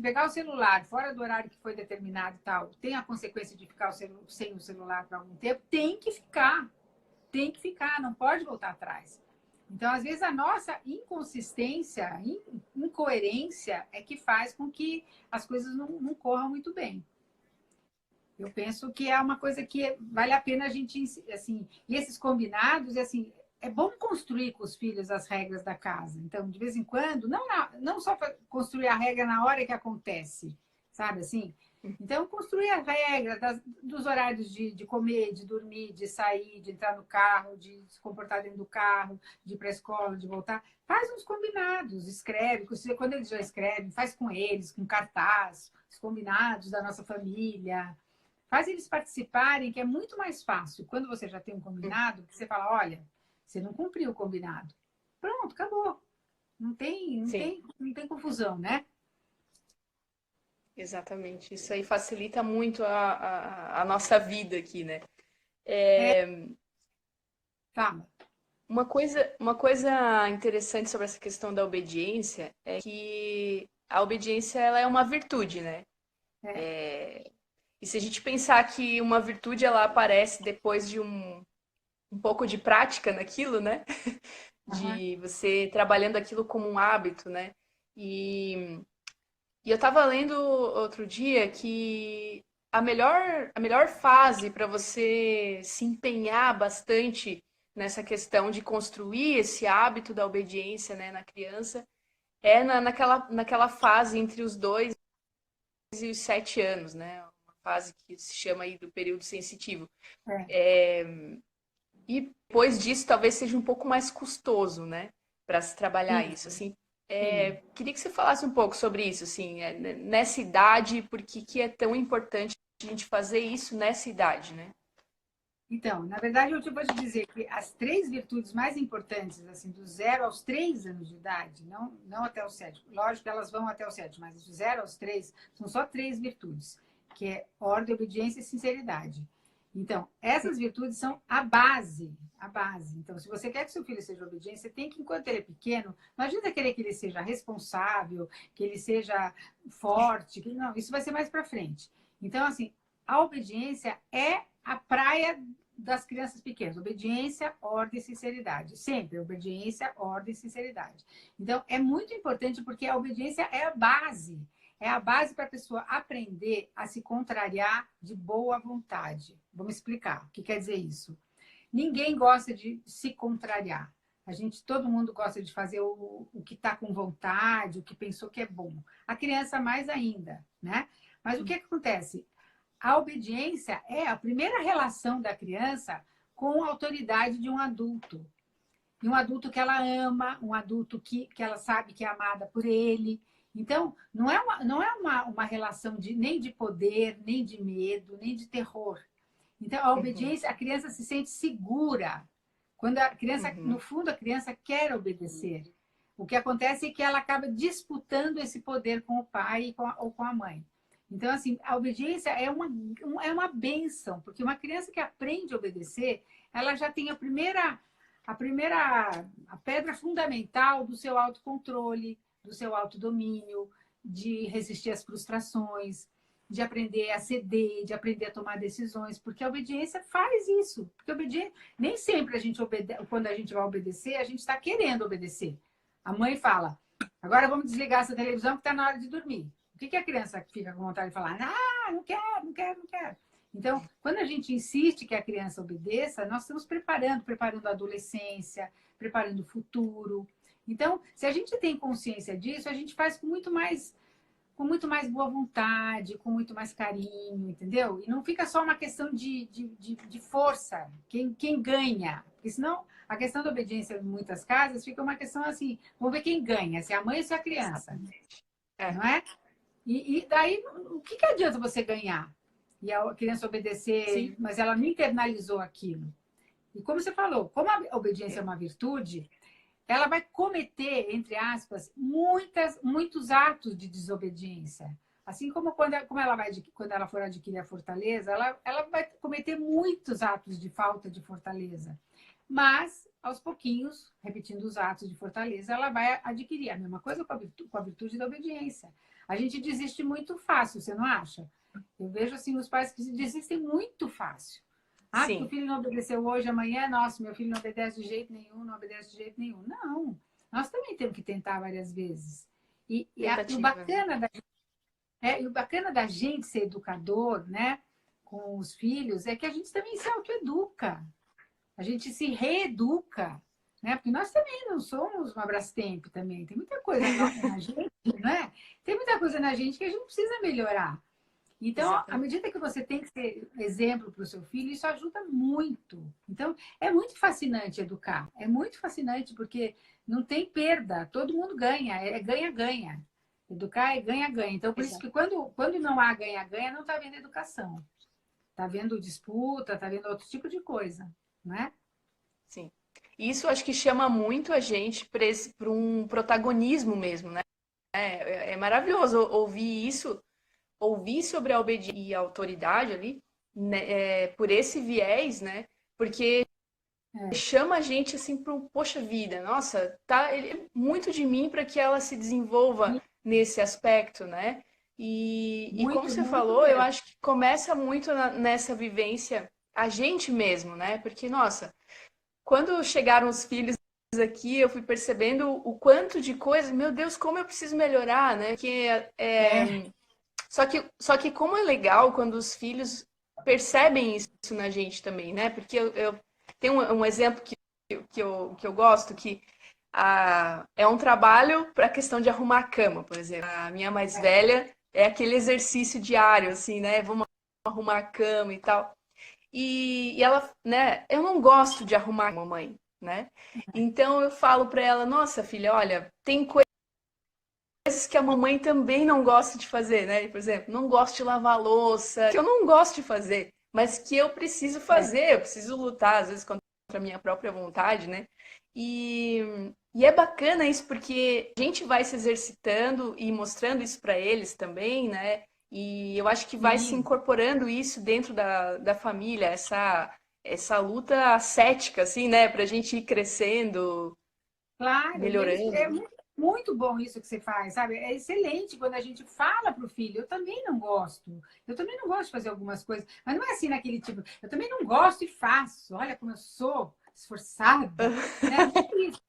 pegar o celular fora do horário que foi determinado e tal, tem a consequência de ficar sem o celular por algum tempo, tem que ficar, não pode voltar atrás. Então, às vezes, a nossa inconsistência, incoerência é que faz com que as coisas não corram muito bem. Eu penso que é uma coisa que vale a pena a gente, assim, e esses combinados, assim, é bom construir com os filhos as regras da casa. Então, de vez em quando, não só para construir a regra na hora que acontece, sabe assim? Então, construir a regra dos horários de comer, de dormir, de sair, de entrar no carro, de se comportar dentro do carro, de ir para a escola, de voltar. Faz uns combinados, escreve. Quando eles já escrevem, faz com eles, com cartaz, os combinados da nossa família. Faz eles participarem, que é muito mais fácil. Quando você já tem um combinado, que você fala, olha, você não cumpriu o combinado. Pronto, acabou. Não tem confusão, né? Exatamente. Isso aí facilita muito a nossa vida aqui, né? Fala. Uma coisa interessante sobre essa questão da obediência é que a obediência ela é uma virtude, né? E se a gente pensar que uma virtude ela aparece depois de um pouco de prática naquilo, né? De você trabalhando aquilo como um hábito, né? E eu estava lendo outro dia que a melhor fase para você se empenhar bastante nessa questão de construir esse hábito da obediência, né, na criança é naquela fase entre os 2 e os 7 anos, né? Uma fase que se chama aí do período sensitivo. E depois disso talvez seja um pouco mais custoso, né, para se trabalhar isso. Assim, queria que você falasse um pouco sobre isso, assim, nessa idade, por que é tão importante a gente fazer isso nessa idade, né? Então, na verdade, eu vou te dizer que as 3 virtudes mais importantes, assim, do 0 aos 3 anos de idade, não até os 7, lógico que elas vão até os 7, mas do 0 aos 3, são só 3 virtudes, que é ordem, obediência e sinceridade. Então, essas virtudes são a base, a base. Então, se você quer que seu filho seja obediente, você tem que, enquanto ele é pequeno, não adianta querer que ele seja responsável, que ele seja forte, não, isso vai ser mais para frente. Então, assim, a obediência é a praia das crianças pequenas. Obediência, ordem e sinceridade. Sempre obediência, ordem e sinceridade. Então, é muito importante porque a obediência é a base. É a base para a pessoa aprender a se contrariar de boa vontade. Vamos explicar o que quer dizer isso. Ninguém gosta de se contrariar. Todo mundo gosta de fazer o que está com vontade, o que pensou que é bom. A criança mais ainda, né? Mas o que acontece? A obediência é a primeira relação da criança com a autoridade de um adulto. E um adulto que ela ama, um adulto que ela sabe que é amada por ele. Então, não é uma relação nem de poder, nem de medo, nem de terror. Então, a obediência, a criança se sente segura. Quando a criança, no fundo, a criança quer obedecer. O que acontece é que ela acaba disputando esse poder com o pai ou com a mãe. Então, assim, a obediência é uma bênção, porque uma criança que aprende a obedecer, ela já tem a pedra fundamental do seu autocontrole, do seu autodomínio, de resistir às frustrações, de aprender a ceder, de aprender a tomar decisões, porque a obediência faz isso. Porque nem sempre quando a gente vai obedecer, a gente está querendo obedecer. A mãe fala, agora vamos desligar essa televisão que está na hora de dormir. O que a criança fica com vontade de falar? Ah, não quero, não quero, não quero. Então, quando a gente insiste que a criança obedeça, nós estamos preparando a adolescência, preparando o futuro. Então, se a gente tem consciência disso, a gente faz com muito mais boa vontade, com muito mais carinho, entendeu? E não fica só uma questão de força, quem ganha. Porque senão, a questão da obediência em muitas casas fica uma questão assim, vamos ver quem ganha, se é a mãe ou se é a criança. Não é? E daí, o que adianta você ganhar? E a criança obedecer, sim, mas ela não internalizou aquilo. E como você falou, como a obediência é uma virtude, ela vai cometer, entre aspas, muitos atos de desobediência. Assim como quando ela for adquirir a fortaleza, ela vai cometer muitos atos de falta de fortaleza. mas aos pouquinhos, repetindo os atos de fortaleza, ela vai adquirir. A mesma coisa com a virtude da obediência. A gente desiste muito fácil, você não acha? Eu vejo assim os pais que desistem muito fácil. Ah, porque o filho não obedeceu hoje, amanhã, nossa, meu filho não obedece de jeito nenhum, não obedece de jeito nenhum. Não, nós também temos que tentar várias vezes. E o bacana da gente ser educador, né, com os filhos, é que a gente também se autoeduca. A gente se reeduca, né? Porque nós também não somos uma Brastemp também. Tem muita coisa na gente, né? Tem muita coisa na gente que a gente precisa melhorar. Então, à medida que você tem que ser exemplo para o seu filho, isso ajuda muito. Então, é muito fascinante educar. É muito fascinante porque não tem perda. Todo mundo ganha. É ganha-ganha. Educar é ganha-ganha. Então, por isso que quando não há ganha-ganha, não está havendo educação. Está havendo disputa, está havendo outro tipo de coisa, não é? Sim. Isso acho que chama muito a gente para um protagonismo mesmo, né? É maravilhoso ouvir isso, ouvir sobre a obediência e a autoridade ali, né, por esse viés, né? Porque chama a gente assim para um, poxa vida, nossa, tá ele, muito de mim para que ela se desenvolva nesse aspecto, né? E como você falou, eu acho que começa muito nessa vivência a gente mesmo, né? Porque, nossa, quando chegaram os filhos aqui, eu fui percebendo o quanto de coisa, meu Deus, como eu preciso melhorar, né? Só que como é legal quando os filhos percebem isso na gente também, né? Porque eu tenho um exemplo que eu gosto, que é um trabalho para a questão de arrumar a cama, por exemplo. A minha mais velha é aquele exercício diário, assim, né? Vamos arrumar a cama e tal. E ela, né? Eu não gosto de arrumar a mamãe, né? Então eu falo para ela, nossa filha, olha, tem coisas que a mamãe também não gosta de fazer, né? Por exemplo, não gosto de lavar louça, que eu não gosto de fazer, mas que eu preciso fazer, eu preciso lutar, às vezes, contra a minha própria vontade, né? E é bacana isso, porque a gente vai se exercitando e mostrando isso para eles também, né? E eu acho que vai se incorporando isso dentro da família, essa luta ascética, assim, né? Pra gente ir crescendo, claro, melhorando. é muito bom isso que você faz, sabe? É excelente quando a gente fala para o filho. Eu também não gosto. Eu também não gosto de fazer algumas coisas. Mas não é assim naquele tipo, eu também não gosto e faço. Olha como eu sou esforçada. Né? Não é isso.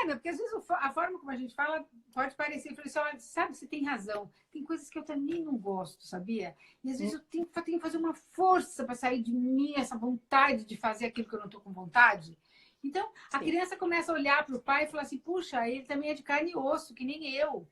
Porque às vezes a forma como a gente fala pode parecer, eu falei assim, olha, sabe, você tem razão. Tem coisas que eu também não gosto, sabia? E às vezes eu tenho que fazer uma força para sair de mim essa vontade de fazer aquilo que eu não estou com vontade. Então, a criança começa a olhar para o pai e falar assim, puxa, ele também é de carne e osso, que nem eu.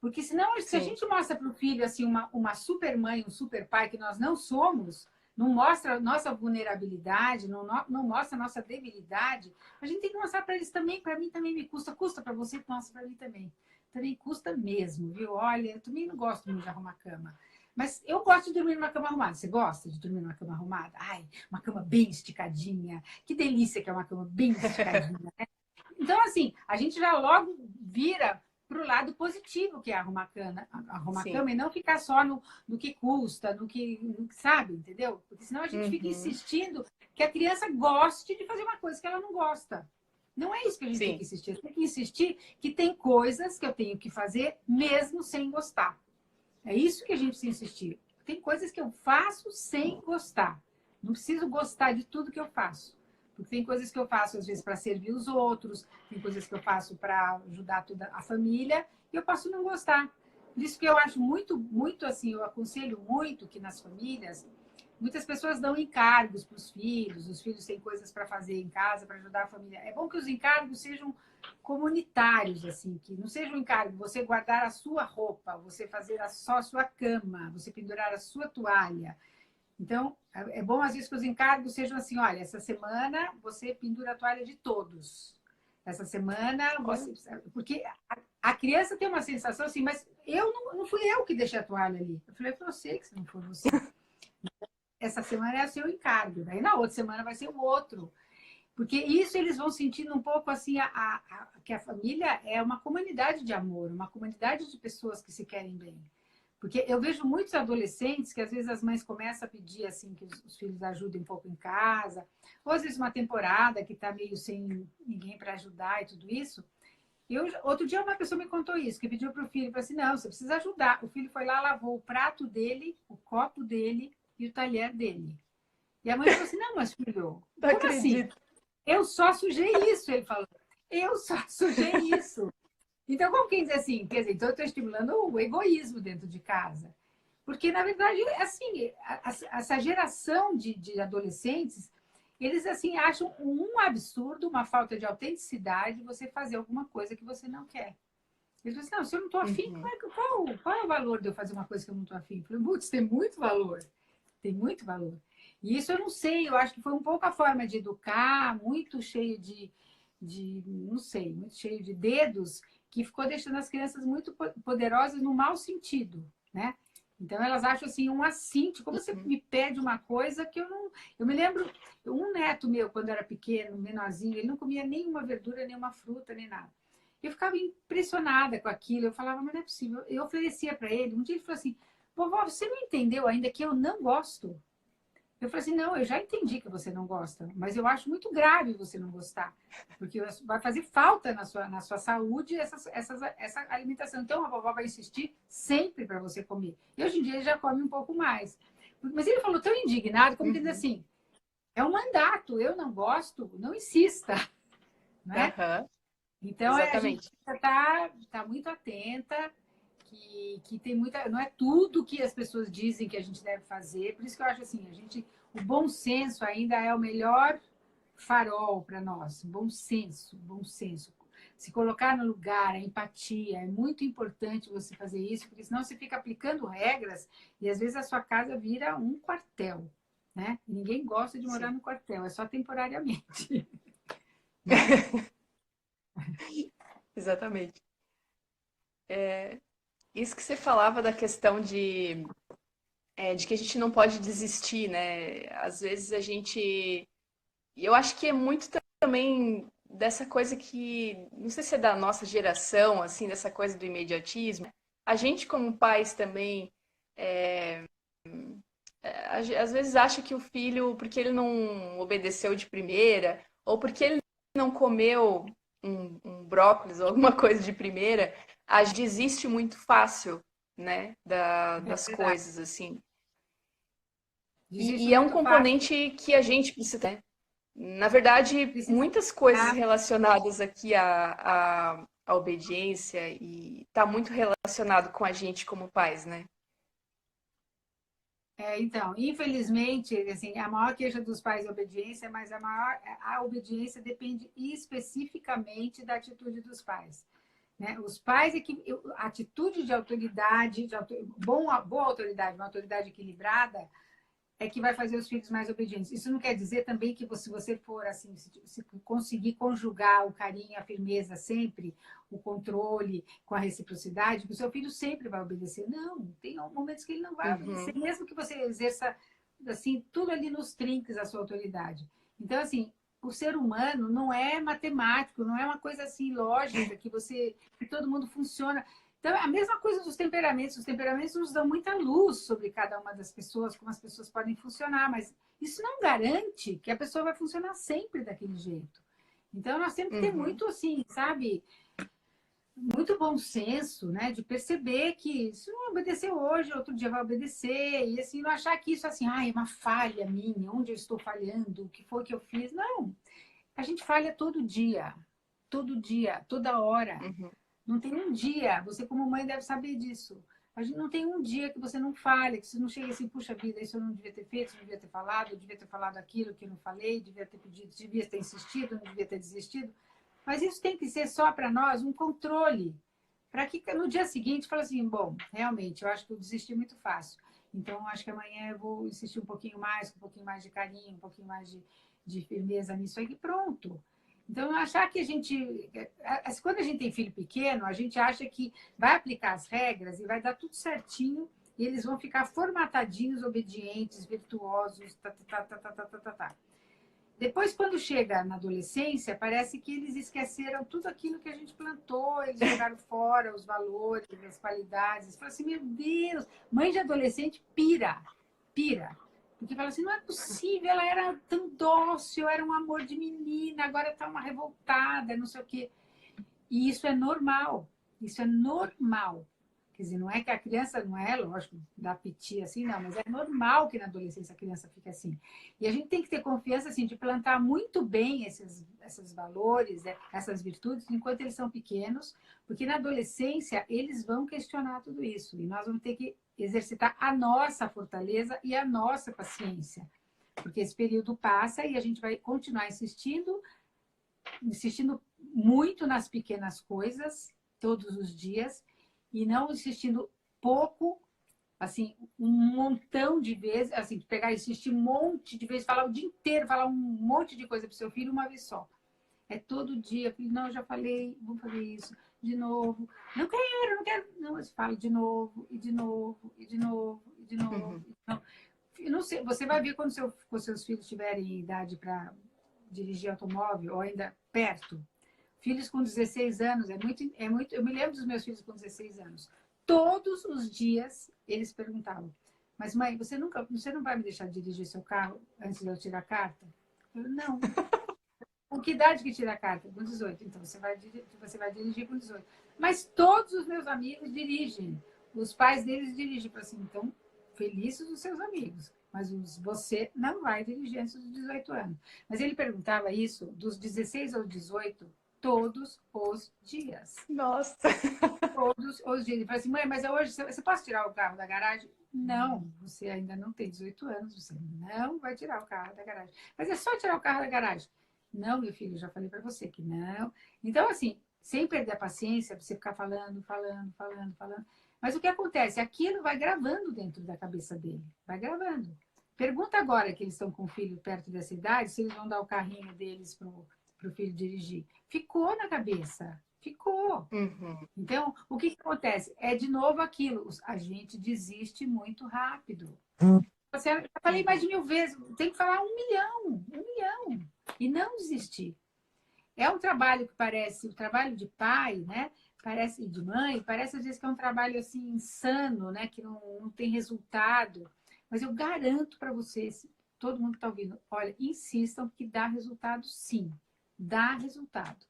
Porque senão, se a gente mostra para o filho assim, uma super mãe, um super pai que nós não somos, não mostra a nossa vulnerabilidade, não mostra a nossa debilidade, a gente tem que mostrar para eles também, para mim também me custa para você, nossa, para mim também. Também custa mesmo, viu? Olha, eu também não gosto muito de arrumar cama. Mas eu gosto de dormir numa cama arrumada. Você gosta de dormir numa cama arrumada? Ai, uma cama bem esticadinha. Que delícia que é uma cama bem esticadinha, né? Então, assim, a gente já logo vira para o lado positivo, que é arrumar cama e não ficar só no que custa, no que sabe, entendeu? Porque senão a gente fica insistindo que a criança goste de fazer uma coisa que ela não gosta. Não é isso que a gente tem que insistir. A gente tem que insistir que tem coisas que eu tenho que fazer mesmo sem gostar. É isso que a gente precisa insistir. Tem coisas que eu faço sem gostar. Não preciso gostar de tudo que eu faço. Porque tem coisas que eu faço, às vezes, para servir os outros, tem coisas que eu faço para ajudar toda a família, e eu posso não gostar. Por isso que eu acho muito, muito assim, eu aconselho muito que nas famílias, muitas pessoas dão encargos para os filhos têm coisas para fazer em casa, para ajudar a família. É bom que os encargos sejam comunitários, assim, que não seja um encargo, você guardar a sua roupa, você fazer só a sua cama, você pendurar a sua toalha. Então, é bom às vezes que os encargos sejam assim, olha, essa semana você pendura a toalha de todos. Essa semana você... Porque a criança tem uma sensação assim, mas não fui eu que deixei a toalha ali. Eu falei, eu sei que não foi você. Essa semana é o seu encargo, daí na outra semana vai ser o outro. Porque isso eles vão sentindo um pouco assim, que a família é uma comunidade de amor, uma comunidade de pessoas que se querem bem. Porque eu vejo muitos adolescentes que às vezes as mães começam a pedir assim que os filhos ajudem um pouco em casa, ou às vezes uma temporada que está meio sem ninguém para ajudar e tudo isso. Outro dia uma pessoa me contou isso, que pediu para o filho, falou assim, não, você precisa ajudar. O filho foi lá, lavou o prato dele, o copo dele e o talher dele. E a mãe falou assim, não, mas filho, Não como assim? acredito. Eu só sujei isso, ele falou. Eu só sujei isso. Então, como quem diz assim, quer dizer, então eu estou estimulando o egoísmo dentro de casa. Porque, na verdade, assim, essa geração de adolescentes, eles assim acham um absurdo, uma falta de autenticidade você fazer alguma coisa que você não quer. Eles falam assim, não, se eu não estou afim, Uhum. qual é o valor de eu fazer uma coisa que eu não estou afim? Eu falei, putz, tem muito valor. Tem muito valor. E isso eu não sei, eu acho que foi um pouco a forma de educar, muito cheio não sei, muito cheio de dedos, que ficou deixando as crianças muito poderosas no mau sentido, né? Então elas acham assim, um assinte, como você Uhum. me pede uma coisa que eu não. Eu me lembro, um neto meu, quando era pequeno, menorzinho, ele não comia nenhuma verdura, nenhuma fruta, nem nada. Eu ficava impressionada com aquilo, eu falava, mas não é possível. Eu oferecia para ele, um dia ele falou assim, vovó, você não entendeu ainda que eu não gosto? Eu falei assim, não, eu já entendi que você não gosta, mas eu acho muito grave você não gostar, porque vai fazer falta na sua saúde essa alimentação. Então, a vovó vai insistir sempre para você comer. E hoje em dia ele já come um pouco mais. Mas ele falou tão indignado, como que diz Uhum. assim, é um mandato, eu não gosto, não insista, né? Aham. Então, a gente Exatamente. tá muito atenta, que tem muita. Não é tudo que as pessoas dizem que a gente deve fazer. Por isso que eu acho assim, o bom senso ainda é o melhor farol para nós. Bom senso, bom senso. Se colocar no lugar, a empatia, é muito importante você fazer isso, porque senão você fica aplicando regras e às vezes a sua casa vira um quartel, né? E ninguém gosta de morar Sim. no quartel, é só temporariamente, né? Exatamente. Isso que você falava da questão de que a gente não pode desistir, né? Às vezes a gente. Eu acho que é muito também dessa coisa que. Não sei se é da nossa geração, assim, dessa coisa do imediatismo. A gente, como pais também, às vezes acha que o filho, porque ele não obedeceu de primeira, ou porque ele não comeu um brócolis ou alguma coisa de primeira, a gente desiste muito fácil, né, É das verdade. coisas, assim. Desiste E é um muito fácil. componente que a gente precisa ter. Na verdade, Precisa muitas coisas cuidar. relacionadas aqui à obediência e está muito relacionado com a gente como pais, né? Então, infelizmente, assim, a maior queixa dos pais é a obediência, mas a obediência depende especificamente da atitude dos pais, né? Os pais é que a atitude de autoridade, boa autoridade, uma autoridade equilibrada, é que vai fazer os filhos mais obedientes. Isso não quer dizer também que se você for assim, se conseguir conjugar o carinho, a firmeza sempre, o controle com a reciprocidade, que o seu filho sempre vai obedecer. Não, tem momentos que ele não vai obedecer, Uhum, mesmo que você exerça assim tudo ali nos trinques a sua autoridade. Então, assim, o ser humano não é matemático, não é uma coisa assim lógica que todo mundo funciona. Então, é a mesma coisa dos temperamentos. Os temperamentos nos dão muita luz sobre cada uma das pessoas, como as pessoas podem funcionar, mas isso não garante que a pessoa vai funcionar sempre daquele jeito. Então, nós temos que ter uhum. muito, assim, sabe, muito bom senso, né, de perceber que se não obedecer hoje, outro dia vai obedecer, e assim, não achar que isso, assim, é uma falha minha, onde eu estou falhando, o que foi que eu fiz. Não, a gente falha todo dia, toda hora. Uhum. Não tem um dia, você como mãe deve saber disso. A gente não tem um dia que você não fale, que você não chegue assim, puxa vida, isso eu não devia ter feito, não devia ter falado, eu devia ter falado aquilo que eu não falei, devia ter pedido, devia ter insistido, não devia ter desistido. Mas isso tem que ser só para nós um controle, para que no dia seguinte fale assim, bom, realmente, eu acho que eu desisti muito fácil. Então, acho que amanhã eu vou insistir um pouquinho mais, com um pouquinho mais de carinho, um pouquinho mais de firmeza nisso aí, e pronto. Então, achar que a gente. Quando a gente tem filho pequeno, a gente acha que vai aplicar as regras e vai dar tudo certinho e eles vão ficar formatadinhos, obedientes, virtuosos, tá, tá, tá, tá, tá, tá, tá, tá. Depois, quando chega na adolescência, parece que eles esqueceram tudo aquilo que a gente plantou, eles jogaram fora os valores, as qualidades. Fala assim, meu Deus, mãe de adolescente pira, pira. Porque fala assim, não é possível, ela era tão dócil, era um amor de menina, agora está uma revoltada, não sei o quê. E isso é normal, isso é normal. Quer dizer, não é que a criança, não é, lógico, dá piti assim, não, mas é normal que na adolescência a criança fique assim. E a gente tem que ter confiança, assim, de plantar muito bem esses valores, essas virtudes, enquanto eles são pequenos, porque na adolescência eles vão questionar tudo isso. E nós vamos ter que exercitar a nossa fortaleza e a nossa paciência. Porque esse período passa e a gente vai continuar insistindo muito nas pequenas coisas, todos os dias, e não insistindo pouco, assim, um montão de vezes, assim, pegar e insistir um monte de vezes, falar o dia inteiro, falar um monte de coisa para o seu filho uma vez só. É todo dia, filho, não, eu já falei, vamos fazer isso, de novo. Não quero, não quero. Não, mas fala de novo, e de novo, e de novo, e de novo. Uhum. Então, eu não sei, você vai ver quando seus filhos tiverem idade para dirigir automóvel, ou ainda perto. Filhos com 16 anos, é muito. Eu me lembro dos meus filhos com 16 anos. Todos os dias eles perguntavam: mas mãe, você não vai me deixar dirigir seu carro antes de eu tirar a carta? Eu, não. Com que idade que tira a carta? Com 18. Então você vai dirigir com 18. Mas todos os meus amigos dirigem. Os pais deles dirigem. Assim, então, felizes os seus amigos. Mas você não vai dirigir antes dos 18 anos. Mas ele perguntava isso dos 16 aos 18 todos os dias. Nossa! Todos os dias. Ele falou assim, mãe, mas hoje você pode tirar o carro da garagem? Não, você ainda não tem 18 anos, você não vai tirar o carro da garagem. Mas é só tirar o carro da garagem. Não, meu filho, já falei para você que não. Então, assim, sem perder a paciência, você ficar falando. Mas o que acontece? Aquilo vai gravando dentro da cabeça dele. Vai gravando. Pergunta agora que eles estão com o filho perto dessa idade, se eles vão dar o carrinho deles para o filho dirigir. Ficou na cabeça. Ficou. Uhum. Então, o que acontece? É de novo aquilo. A gente desiste muito rápido. Eu falei mais de 1000 vezes. Tem que falar 1 milhão. 1 milhão. E não desistir. É um trabalho que parece, o trabalho de pai, né? Parece, e de mãe, parece às vezes que é um trabalho assim insano, né? Que não tem resultado. Mas eu garanto para vocês, todo mundo que está ouvindo, olha, insistam que dá resultado sim. Dá resultado.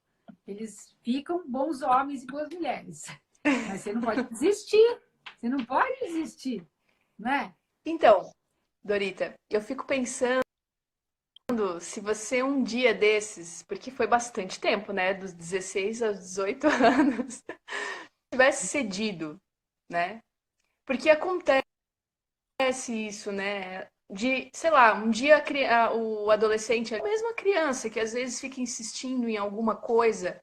Eles ficam bons homens e boas mulheres. Mas você não pode desistir. Você não pode desistir, né? Então, Dorita, eu fico pensando se você um dia desses, porque foi bastante tempo, né? Dos 16 aos 18 anos, tivesse cedido, né? Porque acontece isso, né? De, sei lá, um dia o adolescente, a mesma criança que às vezes fica insistindo em alguma coisa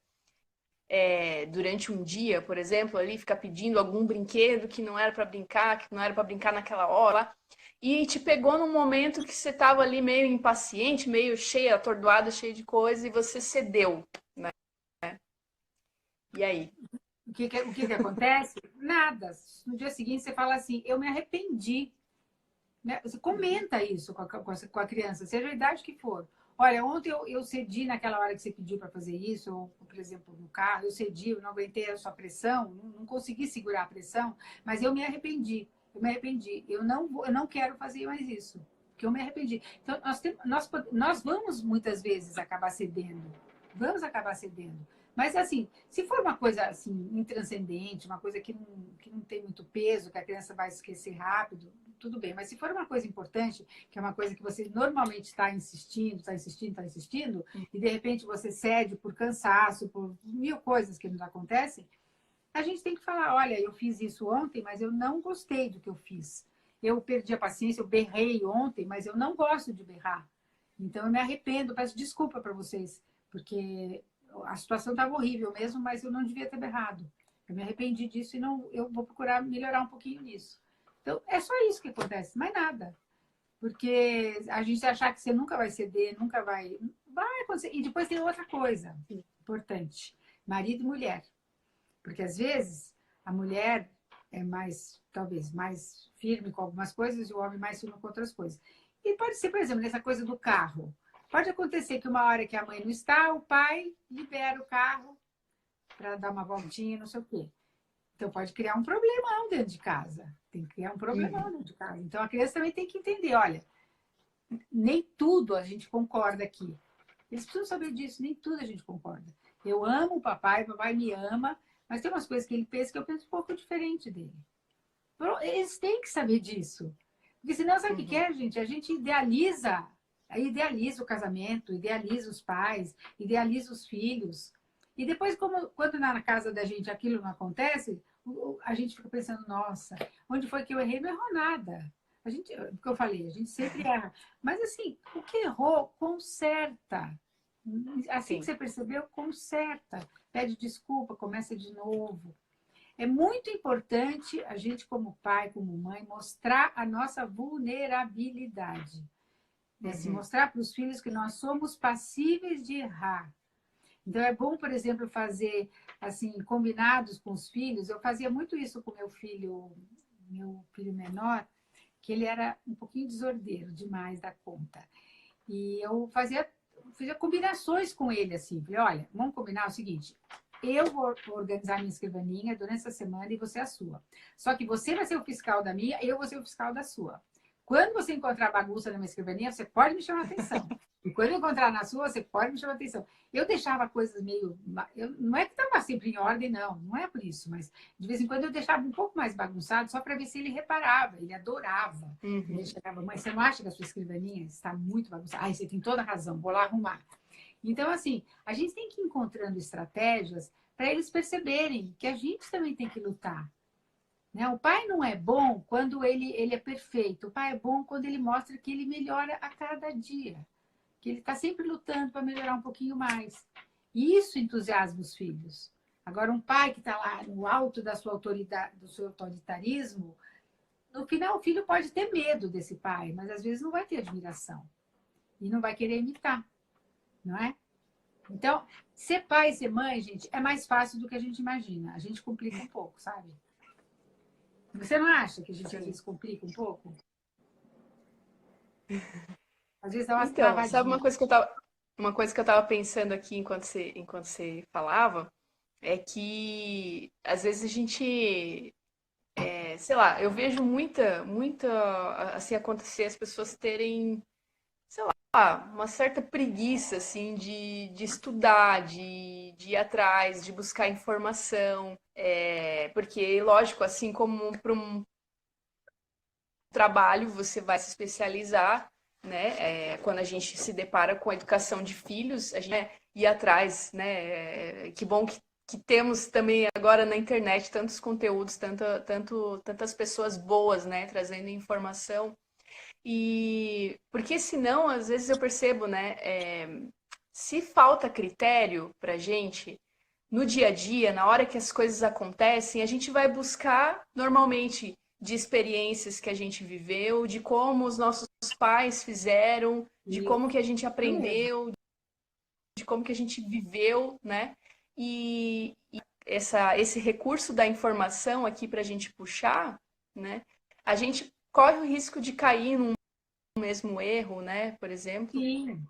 durante um dia, por exemplo, ali fica pedindo algum brinquedo que não era para brincar, que não era para brincar naquela hora, e te pegou num momento que você estava ali meio impaciente, meio cheia, atordoada, cheia de coisa, e você cedeu, né? E aí? O que acontece? Nada. No dia seguinte você fala assim, eu me arrependi. Né? Você comenta isso com a criança, seja a idade que for. Olha, ontem eu cedi naquela hora que você pediu para fazer isso, ou, por exemplo, no carro, eu cedi, eu não aguentei a sua pressão, não consegui segurar a pressão, mas eu me arrependi. Eu me arrependi. Eu não quero fazer mais isso, porque eu me arrependi. Então, nós vamos muitas vezes acabar cedendo. Vamos acabar cedendo. Mas, assim, se for uma coisa assim, intranscendente, uma coisa que não tem muito peso, que a criança vai esquecer rápido, tudo bem. Mas se for uma coisa importante, que é uma coisa que você normalmente está insistindo, e de repente você cede por cansaço, por 1000 coisas que nos acontecem, a gente tem que falar, olha, eu fiz isso ontem, mas eu não gostei do que eu fiz. Eu perdi a paciência, eu berrei ontem, mas eu não gosto de berrar. Então eu me arrependo, peço desculpa para vocês, porque a situação estava horrível mesmo, mas eu não devia ter berrado. Eu me arrependi disso e não, eu vou procurar melhorar um pouquinho nisso. Então, é só isso que acontece, mais nada. Porque a gente achar que você nunca vai ceder, nunca vai. Vai acontecer. E depois tem outra coisa importante: marido e mulher. Porque às vezes a mulher é mais, talvez, mais firme com algumas coisas e o homem mais firme com outras coisas. E pode ser, por exemplo, nessa coisa do carro. Pode acontecer que uma hora que a mãe não está, o pai libera o carro para dar uma voltinha, não sei o quê. Então pode criar um problemão dentro de casa. Tem que criar um problemão dentro de casa. Então a criança também tem que entender, olha, nem tudo a gente concorda aqui. Eles precisam saber disso, nem tudo a gente concorda. Eu amo o papai me ama, mas tem umas coisas que ele pensa que eu penso um pouco diferente dele. Eles têm que saber disso. Porque senão, sabe o que é, gente? A gente idealiza o casamento, idealiza os pais, idealiza os filhos. E depois, quando na casa da gente aquilo não acontece, a gente fica pensando, nossa, onde foi que eu errei? Não errou nada. O que eu falei, a gente sempre erra. Mas assim, o que errou, conserta. Assim Sim. que você percebeu, conserta. Pede desculpa, começa de novo. É muito importante a gente, como pai, como mãe, mostrar a nossa vulnerabilidade. Né? Se mostrar para os filhos que nós somos passíveis de errar. Então, é bom, por exemplo, fazer assim combinados com os filhos. Eu fazia muito isso com meu filho menor, que ele era um pouquinho desordeiro demais da conta. E eu fazia combinações com ele, assim. Falei, olha, vamos combinar o seguinte, eu vou organizar minha escrivaninha durante essa semana e você a sua. Só que você vai ser o fiscal da minha e eu vou ser o fiscal da sua. Quando você encontrar bagunça na minha escrivaninha, você pode me chamar a atenção. E quando eu encontrar na sua, você pode me chamar a atenção. Eu deixava coisas meio... não é que estava sempre em ordem, não é por isso, mas de vez em quando eu deixava um pouco mais bagunçado só para ver se ele reparava, ele adorava. Ele chegava, mãe, você não acha que a sua escrivaninha está muito bagunçada? Ai, você tem toda a razão, vou lá arrumar. Então, assim, a gente tem que ir encontrando estratégias para eles perceberem que a gente também tem que lutar. Né? O pai não é bom quando ele é perfeito. O pai é bom quando ele mostra que ele melhora a cada dia. Que ele está sempre lutando para melhorar um pouquinho mais. E isso entusiasma os filhos. Agora, um pai que está lá no alto da sua autoridade, do seu autoritarismo, no final o filho pode ter medo desse pai, mas às vezes não vai ter admiração. E não vai querer imitar. Não é? Então, ser pai e ser mãe, gente, é mais fácil do que a gente imagina. A gente complica um pouco, sabe? Você não acha que a gente às vezes complica um pouco? Às vezes dá umas Então, sabe travadinhas. uma coisa que eu tava pensando aqui enquanto você falava, é que às vezes a gente, sei lá, eu vejo muita, assim, acontecer as pessoas terem, sei lá, uma certa preguiça, assim, de estudar, de ir atrás, de buscar informação, porque, lógico, assim como para um trabalho você vai se especializar, né? Quando a gente se depara com a educação de filhos, a gente ir atrás, né? Que bom que temos também agora na internet tantos conteúdos, tantas pessoas boas, né? Trazendo informação. E porque senão, às vezes eu percebo, né? Se falta critério pra gente, no dia a dia, na hora que as coisas acontecem, a gente vai buscar normalmente de experiências que a gente viveu, de como os nossos pais fizeram, de como que a gente Mesmo. aprendeu, de como que a gente viveu, né? E esse recurso da informação aqui para a gente puxar, né? A gente corre o risco de cair num mesmo erro, né? Por exemplo. Sim.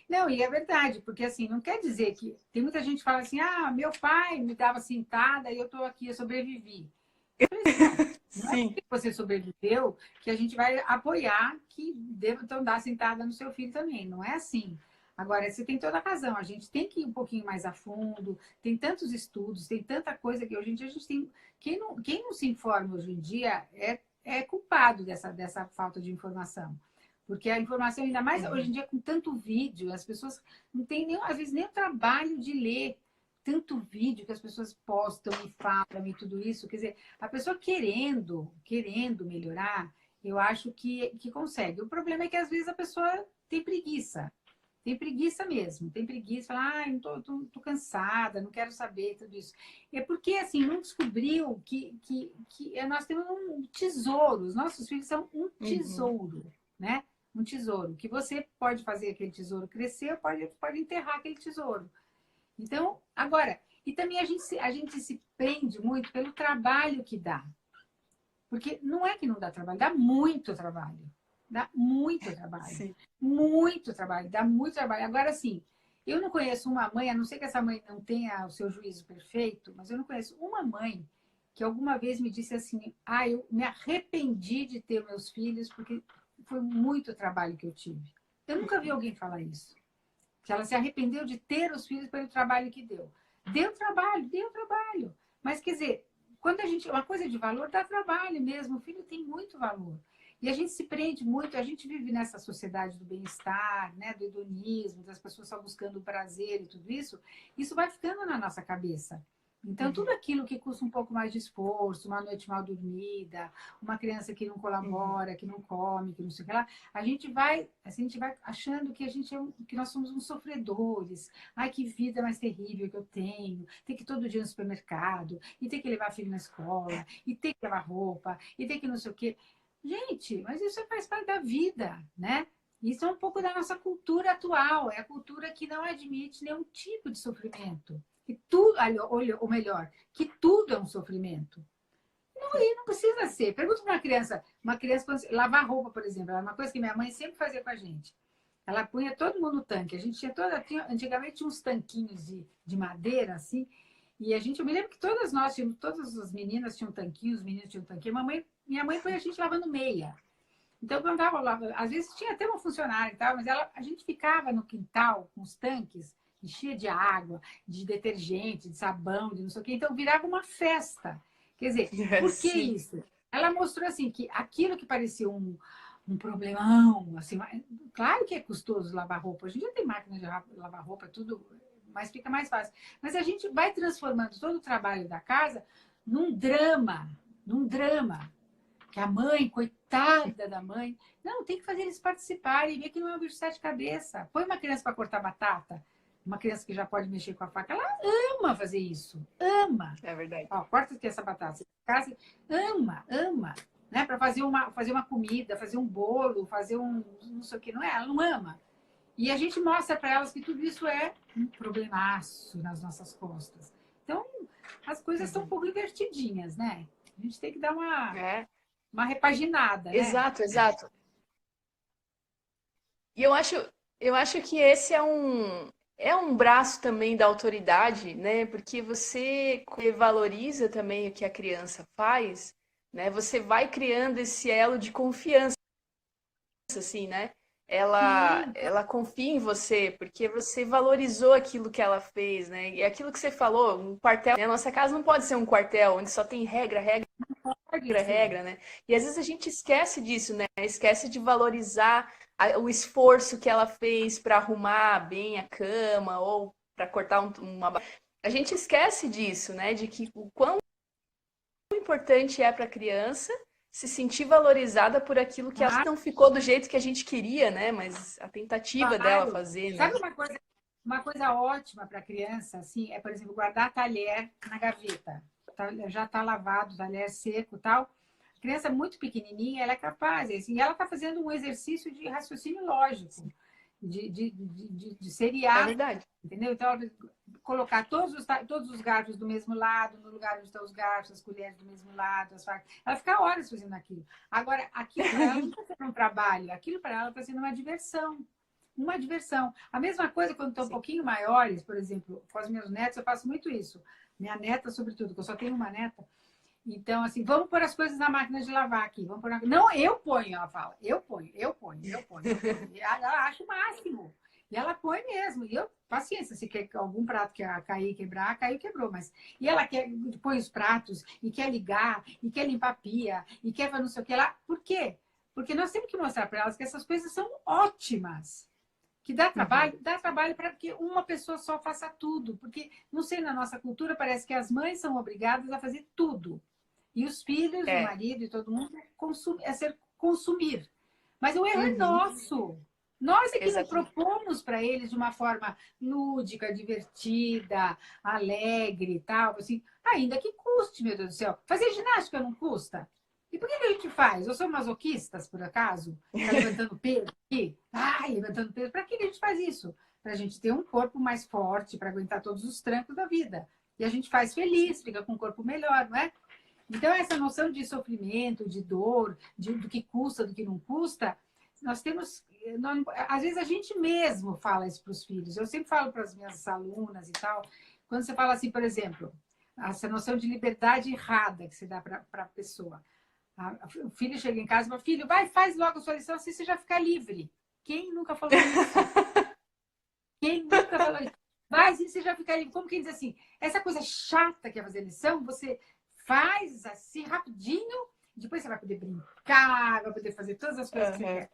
Não, e é verdade, porque assim, não quer dizer que... Tem muita gente que fala assim, ah, meu pai me dava cintada e eu estou aqui, eu sobrevivi. Eu falei assim, não é Sim. porque você sobreviveu que a gente vai apoiar que deva então dar sentada no seu filho também. Não é assim. Agora, você tem toda a razão. A gente tem que ir um pouquinho mais a fundo. Tem tantos estudos, tem tanta coisa que hoje em dia a gente tem... Quem não se informa hoje em dia é culpado dessa falta de informação. Porque a informação, ainda mais hoje em dia, com tanto vídeo, as pessoas não têm, nem, às vezes, nem o trabalho de ler tanto vídeo que as pessoas postam e falam e tudo isso. Quer dizer, a pessoa querendo melhorar, eu acho que consegue. O problema é que, às vezes, a pessoa tem preguiça. Tem preguiça mesmo. Tem preguiça. Fala, tô cansada, não quero saber tudo isso. É porque, assim, não descobriu que nós temos um tesouro. Os nossos filhos são um tesouro, né? Um tesouro. Que você pode fazer aquele tesouro crescer, pode enterrar aquele tesouro. Então, agora, e também a gente se prende muito pelo trabalho que dá. Porque não é que não dá trabalho, dá muito trabalho. Dá muito trabalho. Sim. Muito trabalho, dá muito trabalho. Agora, sim, eu não conheço uma mãe, a não ser que essa mãe não tenha o seu juízo perfeito, mas eu não conheço uma mãe que alguma vez me disse assim, eu me arrependi de ter meus filhos porque foi muito trabalho que eu tive. Eu nunca vi alguém falar isso. Que ela se arrependeu de ter os filhos pelo trabalho que deu. Deu trabalho, deu trabalho. Mas, quer dizer, quando a gente. Uma coisa de valor dá trabalho mesmo. O filho tem muito valor. E a gente se prende muito, a gente vive nessa sociedade do bem-estar, né, do hedonismo, das pessoas só buscando o prazer e tudo isso. Isso vai ficando na nossa cabeça. Então, tudo aquilo que custa um pouco mais de esforço, uma noite mal dormida, uma criança que não colabora, que não come, que não sei o que lá, a gente vai achando que que nós somos uns sofredores. Ai, que vida mais terrível que eu tenho. Tem que ir todo dia no supermercado, e tem que levar filho na escola, e tem que lavar roupa, e tem que não sei o quê. Gente, mas isso faz parte da vida, né? Isso é um pouco da nossa cultura atual. É a cultura que não admite nenhum tipo de sofrimento. Que tudo, ou melhor, que tudo é um sofrimento. Não, e não precisa ser. Pergunta para uma criança lavar roupa, por exemplo, é uma coisa que minha mãe sempre fazia com a gente. Ela punha todo mundo no tanque. A gente antigamente tinha uns tanquinhos de madeira, assim, e eu me lembro que todas as meninas tinham tanquinho, os meninos tinham tanquinho. Minha mãe foi a gente lavando meia. Então, quando estava lá, às vezes tinha até uma funcionária e tal, mas a gente ficava no quintal com os tanques, enchia de água, de detergente, de sabão, de não sei o quê. Então, virava uma festa. Quer dizer, por que Sim. isso? Ela mostrou assim que aquilo que parecia um problemão, assim, claro que é custoso lavar roupa. Hoje em dia tem máquina de lavar roupa, tudo, mas fica mais fácil. Mas a gente vai transformando todo o trabalho da casa num drama. Que a mãe, coitada da mãe. Não, tem que fazer eles participarem, ver que não é um bicho de sete cabeças. Põe uma criança para cortar batata, uma criança que já pode mexer com a faca, ela ama fazer isso. Ama. É verdade. Ó, corta aqui essa batata. Casa, ama, ama. Né? Para fazer uma comida, fazer um bolo, fazer um não sei o que, não é? Ela não ama. E a gente mostra para elas que tudo isso é um problemaço nas nossas costas. Então, as coisas estão um pouco invertidinhas, né? A gente tem que dar É. uma repaginada, né? Exato, exato. E eu acho que esse é um braço também da autoridade, né? Porque você valoriza também o que a criança faz, né? Você vai criando esse elo de confiança, assim, né? Ela, Sim, ela confia em você, porque você valorizou aquilo que ela fez, né? E aquilo que você falou, um quartel, né? Nossa casa não pode ser um quartel onde só tem regra, regra, pode ser. regra, né? E às vezes a gente esquece disso, né? Esquece de valorizar o esforço que ela fez para arrumar bem a cama ou para cortar uma. A gente esquece disso, né? De que o quão importante é para a criança se sentir valorizada por aquilo que ela Ah, não ficou do jeito que a gente queria, né? Mas a tentativa dela claro. fazer, né? Sabe uma coisa ótima para criança, assim, é, por exemplo, guardar talher na gaveta. Já está lavado, talher seco e tal. Criança muito pequenininha, ela é capaz, assim, ela está fazendo um exercício de raciocínio lógico, de É seriar, verdade. entendeu? Então, colocar todos os garfos do mesmo lado, no lugar onde estão os garfos, as colheres do mesmo lado, as facas. Ela fica horas fazendo aquilo. Agora, aquilo para ela não está sendo um trabalho, aquilo para ela está sendo uma diversão. Uma diversão. A mesma coisa quando estão um Sim. pouquinho maiores, por exemplo, com os meus netos, eu faço muito isso. Minha neta, sobretudo, que eu só tenho uma neta. Então, assim, vamos pôr as coisas na máquina de lavar aqui. Vamos pôr na... Não, eu ponho, ela fala. Eu ponho, eu ponho, eu ponho, eu ponho. E ela acha o máximo. E ela põe mesmo. E eu, paciência, se quer algum prato que cair, quebrar, caiu, quebrou. Mas... E ela põe os pratos, e quer ligar, e quer limpar a pia, e quer não sei o que lá. Por quê? Porque nós temos que mostrar para elas que essas coisas são ótimas. Que dá trabalho para que uma pessoa só faça tudo. Porque, não sei, na nossa cultura parece que as mães são obrigadas a fazer tudo. E os filhos, o É. marido e todo mundo consumir. Mas o erro é Uhum. nosso. Nós é que não Exatamente. propomos para eles de uma forma lúdica, divertida, alegre e tal. Assim, ainda que custe, meu Deus do céu. Fazer ginástica não custa? E por que a gente faz? Eu sou masoquistas, por acaso? Ficar levantando peso aqui? Ai, levantando peso. Para que a gente faz isso? Para a gente ter um corpo mais forte, para aguentar todos os trancos da vida. E a gente faz feliz, fica com o corpo melhor, não é? Então, essa noção de sofrimento, de dor, do que custa, do que não custa, nós temos... às vezes a gente mesmo fala isso para os filhos. Eu sempre falo para as minhas alunas e tal, quando você fala assim, por exemplo, essa noção de liberdade errada que você dá para a pessoa. O filho chega em casa e fala, filho, vai, faz logo a sua lição, assim você já fica livre. Quem nunca falou isso? Quem nunca falou isso? Vai, assim você já fica livre. Como quem diz assim, essa coisa chata que é fazer lição, você faz assim rapidinho, depois você vai poder brincar, vai poder fazer todas as coisas que você quer.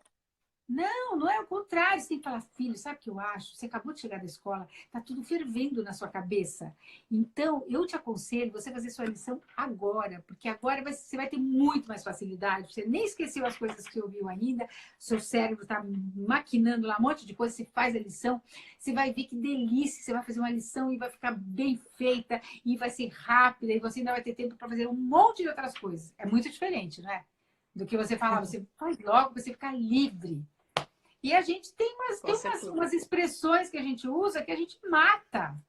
Não, não é o contrário. Você tem que falar, filho, sabe o que eu acho? Você acabou de chegar da escola, tá tudo fervendo na sua cabeça. Então, eu te aconselho você fazer sua lição agora, porque agora você vai ter muito mais facilidade. Você nem esqueceu as coisas que você ouviu ainda, seu cérebro está maquinando lá um monte de coisa, você faz a lição, você vai ver que delícia, você vai fazer uma lição e vai ficar bem feita, e vai ser rápida, e você ainda vai ter tempo para fazer um monte de outras coisas. É muito diferente, não é? Do que você falar, você faz logo, você ficar livre. E a gente tem umas expressões que a gente usa que a gente mata.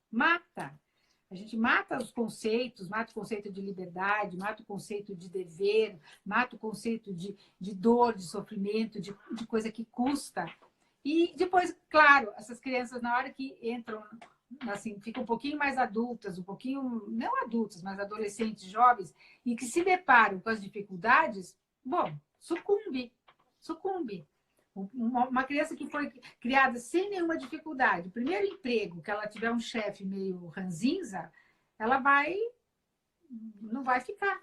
A gente mata os conceitos, mata o conceito de liberdade, mata o conceito de dever, mata o conceito de dor, de sofrimento, de coisa que custa. E depois, claro, essas crianças, na hora que entram, assim, ficam um pouquinho mais adultas, um pouquinho, não adultas, mas adolescentes, jovens, e que se deparam com as dificuldades, bom, sucumbe. Uma criança que foi criada sem nenhuma dificuldade, o primeiro emprego que ela tiver um chefe meio ranzinza, ela não vai ficar.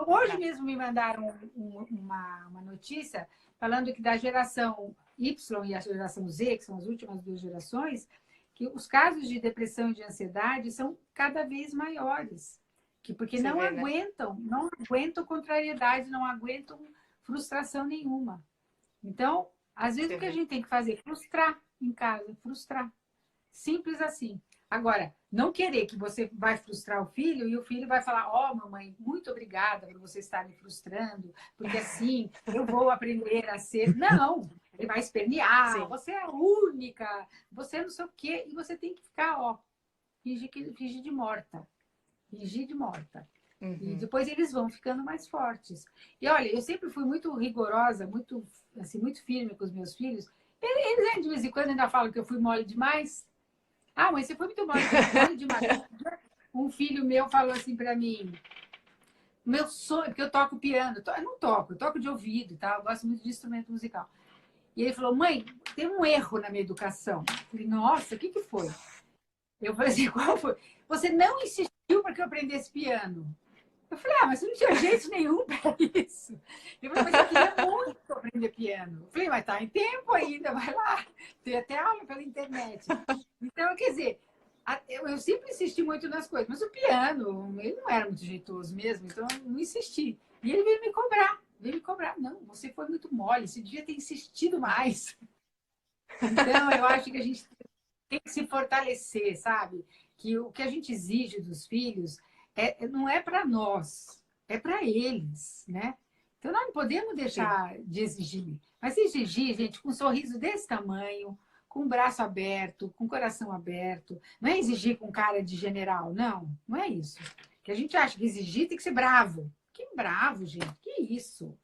Hoje mesmo me mandaram uma notícia falando que da geração Y e a geração Z, que são as últimas duas gerações, que os casos de depressão e de ansiedade são cada vez maiores. Porque não aguentam contrariedade, não aguentam frustração nenhuma. Então, às vezes o que a gente tem que fazer é frustrar em casa, frustrar. Simples assim. Agora, não querer que você vai frustrar o filho e o filho vai falar, ó, mamãe, muito obrigada por você estar me frustrando, porque assim eu vou aprender a ser... Não, ele vai espernear, sim, você é a única, você não sei o quê, e você tem que ficar, ó, fingir de morta. Fingir de morta. E depois eles vão ficando mais fortes. E olha, eu sempre fui muito rigorosa, muito firme com os meus filhos. Eles de vez em quando ainda falam que eu fui mole demais. Ah, mãe, você foi muito mole demais. Um filho meu falou assim para mim, meu sonho, porque eu toco piano. Eu não toco, eu toco de ouvido, tá? Eu gosto muito de instrumento musical. E ele falou, mãe, tem um erro na minha educação. Eu falei, nossa, o que foi? Eu falei assim, qual foi? Você não insistiu para que eu aprendesse piano. Eu falei, mas você não tinha jeito nenhum para isso. Eu falei, mas eu queria muito aprender piano. Eu falei, mas tá em tempo ainda, vai lá. Tem até aula pela internet. Então, quer dizer, eu sempre insisti muito nas coisas, mas o piano, ele não era muito jeitoso mesmo, então eu não insisti. E ele veio me cobrar. Não, você foi muito mole, você devia ter insistido mais. Então, eu acho que a gente tem que se fortalecer, sabe? Que o que a gente exige dos filhos não é para nós, é para eles, né? Então, nós não podemos deixar de exigir. Mas exigir, gente, com um sorriso desse tamanho, com o braço aberto, com o coração aberto. Não é exigir com cara de general, não é isso. Que a gente acha que exigir tem que ser bravo. Que bravo, gente, que isso?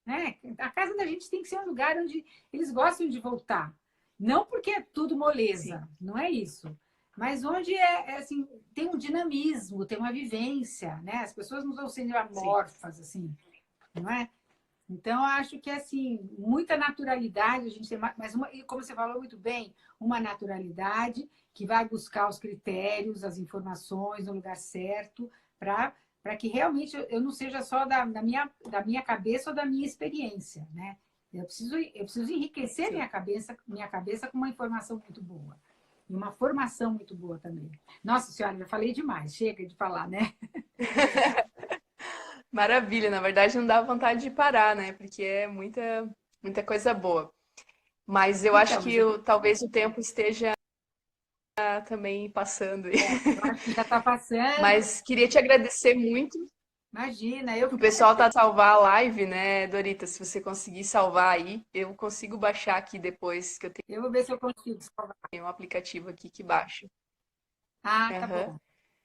Né? A casa da gente tem que ser um lugar onde eles gostam de voltar. Não porque é tudo moleza, não é isso. Mas onde assim, tem um dinamismo, tem uma vivência, né? As pessoas não estão sendo amorfas, assim, não é? Então, eu acho que, assim, muita naturalidade, a gente tem mas como você falou muito bem, uma naturalidade que vai buscar os critérios, as informações no lugar certo, para que realmente eu não seja só da minha cabeça ou da minha experiência, né? Eu preciso enriquecer minha cabeça com uma informação muito boa. E uma formação muito boa também. Nossa senhora, já falei demais. Chega de falar, né? Maravilha. Na verdade, não dá vontade de parar, né? Porque é muita coisa boa. Mas eu acho que talvez o tempo esteja também passando. Eu acho que já está passando. Mas queria te agradecer muito. Imagina, o pessoal tá a salvar a live, né, Dorita? Se você conseguir salvar aí, eu consigo baixar aqui depois que eu tenho. Eu vou ver se eu consigo salvar. Tem um aplicativo aqui que baixa. Ah, tá bom.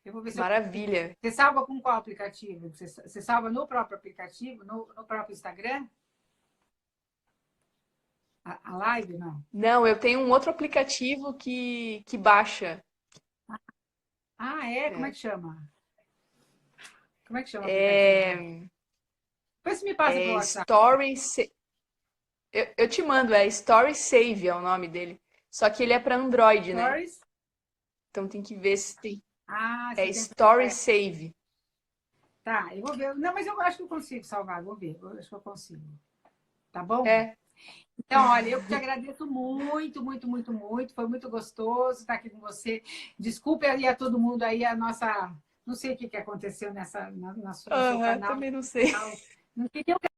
Eu vou ver se Maravilha. Você salva com qual aplicativo? Você salva no próprio aplicativo, no próprio Instagram? A live, não? Não, eu tenho um outro aplicativo que baixa. Ah, é? Como é que chama? Como é que chama o aplicativo? É, Depois você me passa pelo é WhatsApp. Story. Eu te mando, é Story Save é o nome dele. Só que ele é para Android, né? Stories. Então tem que ver se tem. Ah, É você tem. Story Save. Tá, eu vou ver. Não, mas eu acho que eu consigo salvar, vou ver. Eu acho que eu consigo. Tá bom? É. Então, olha, eu te agradeço muito, muito, muito, muito. Foi muito gostoso estar aqui com você. Desculpe aí a todo mundo aí a nossa. Não sei o que aconteceu no seu canal. Também não sei. Não sei o que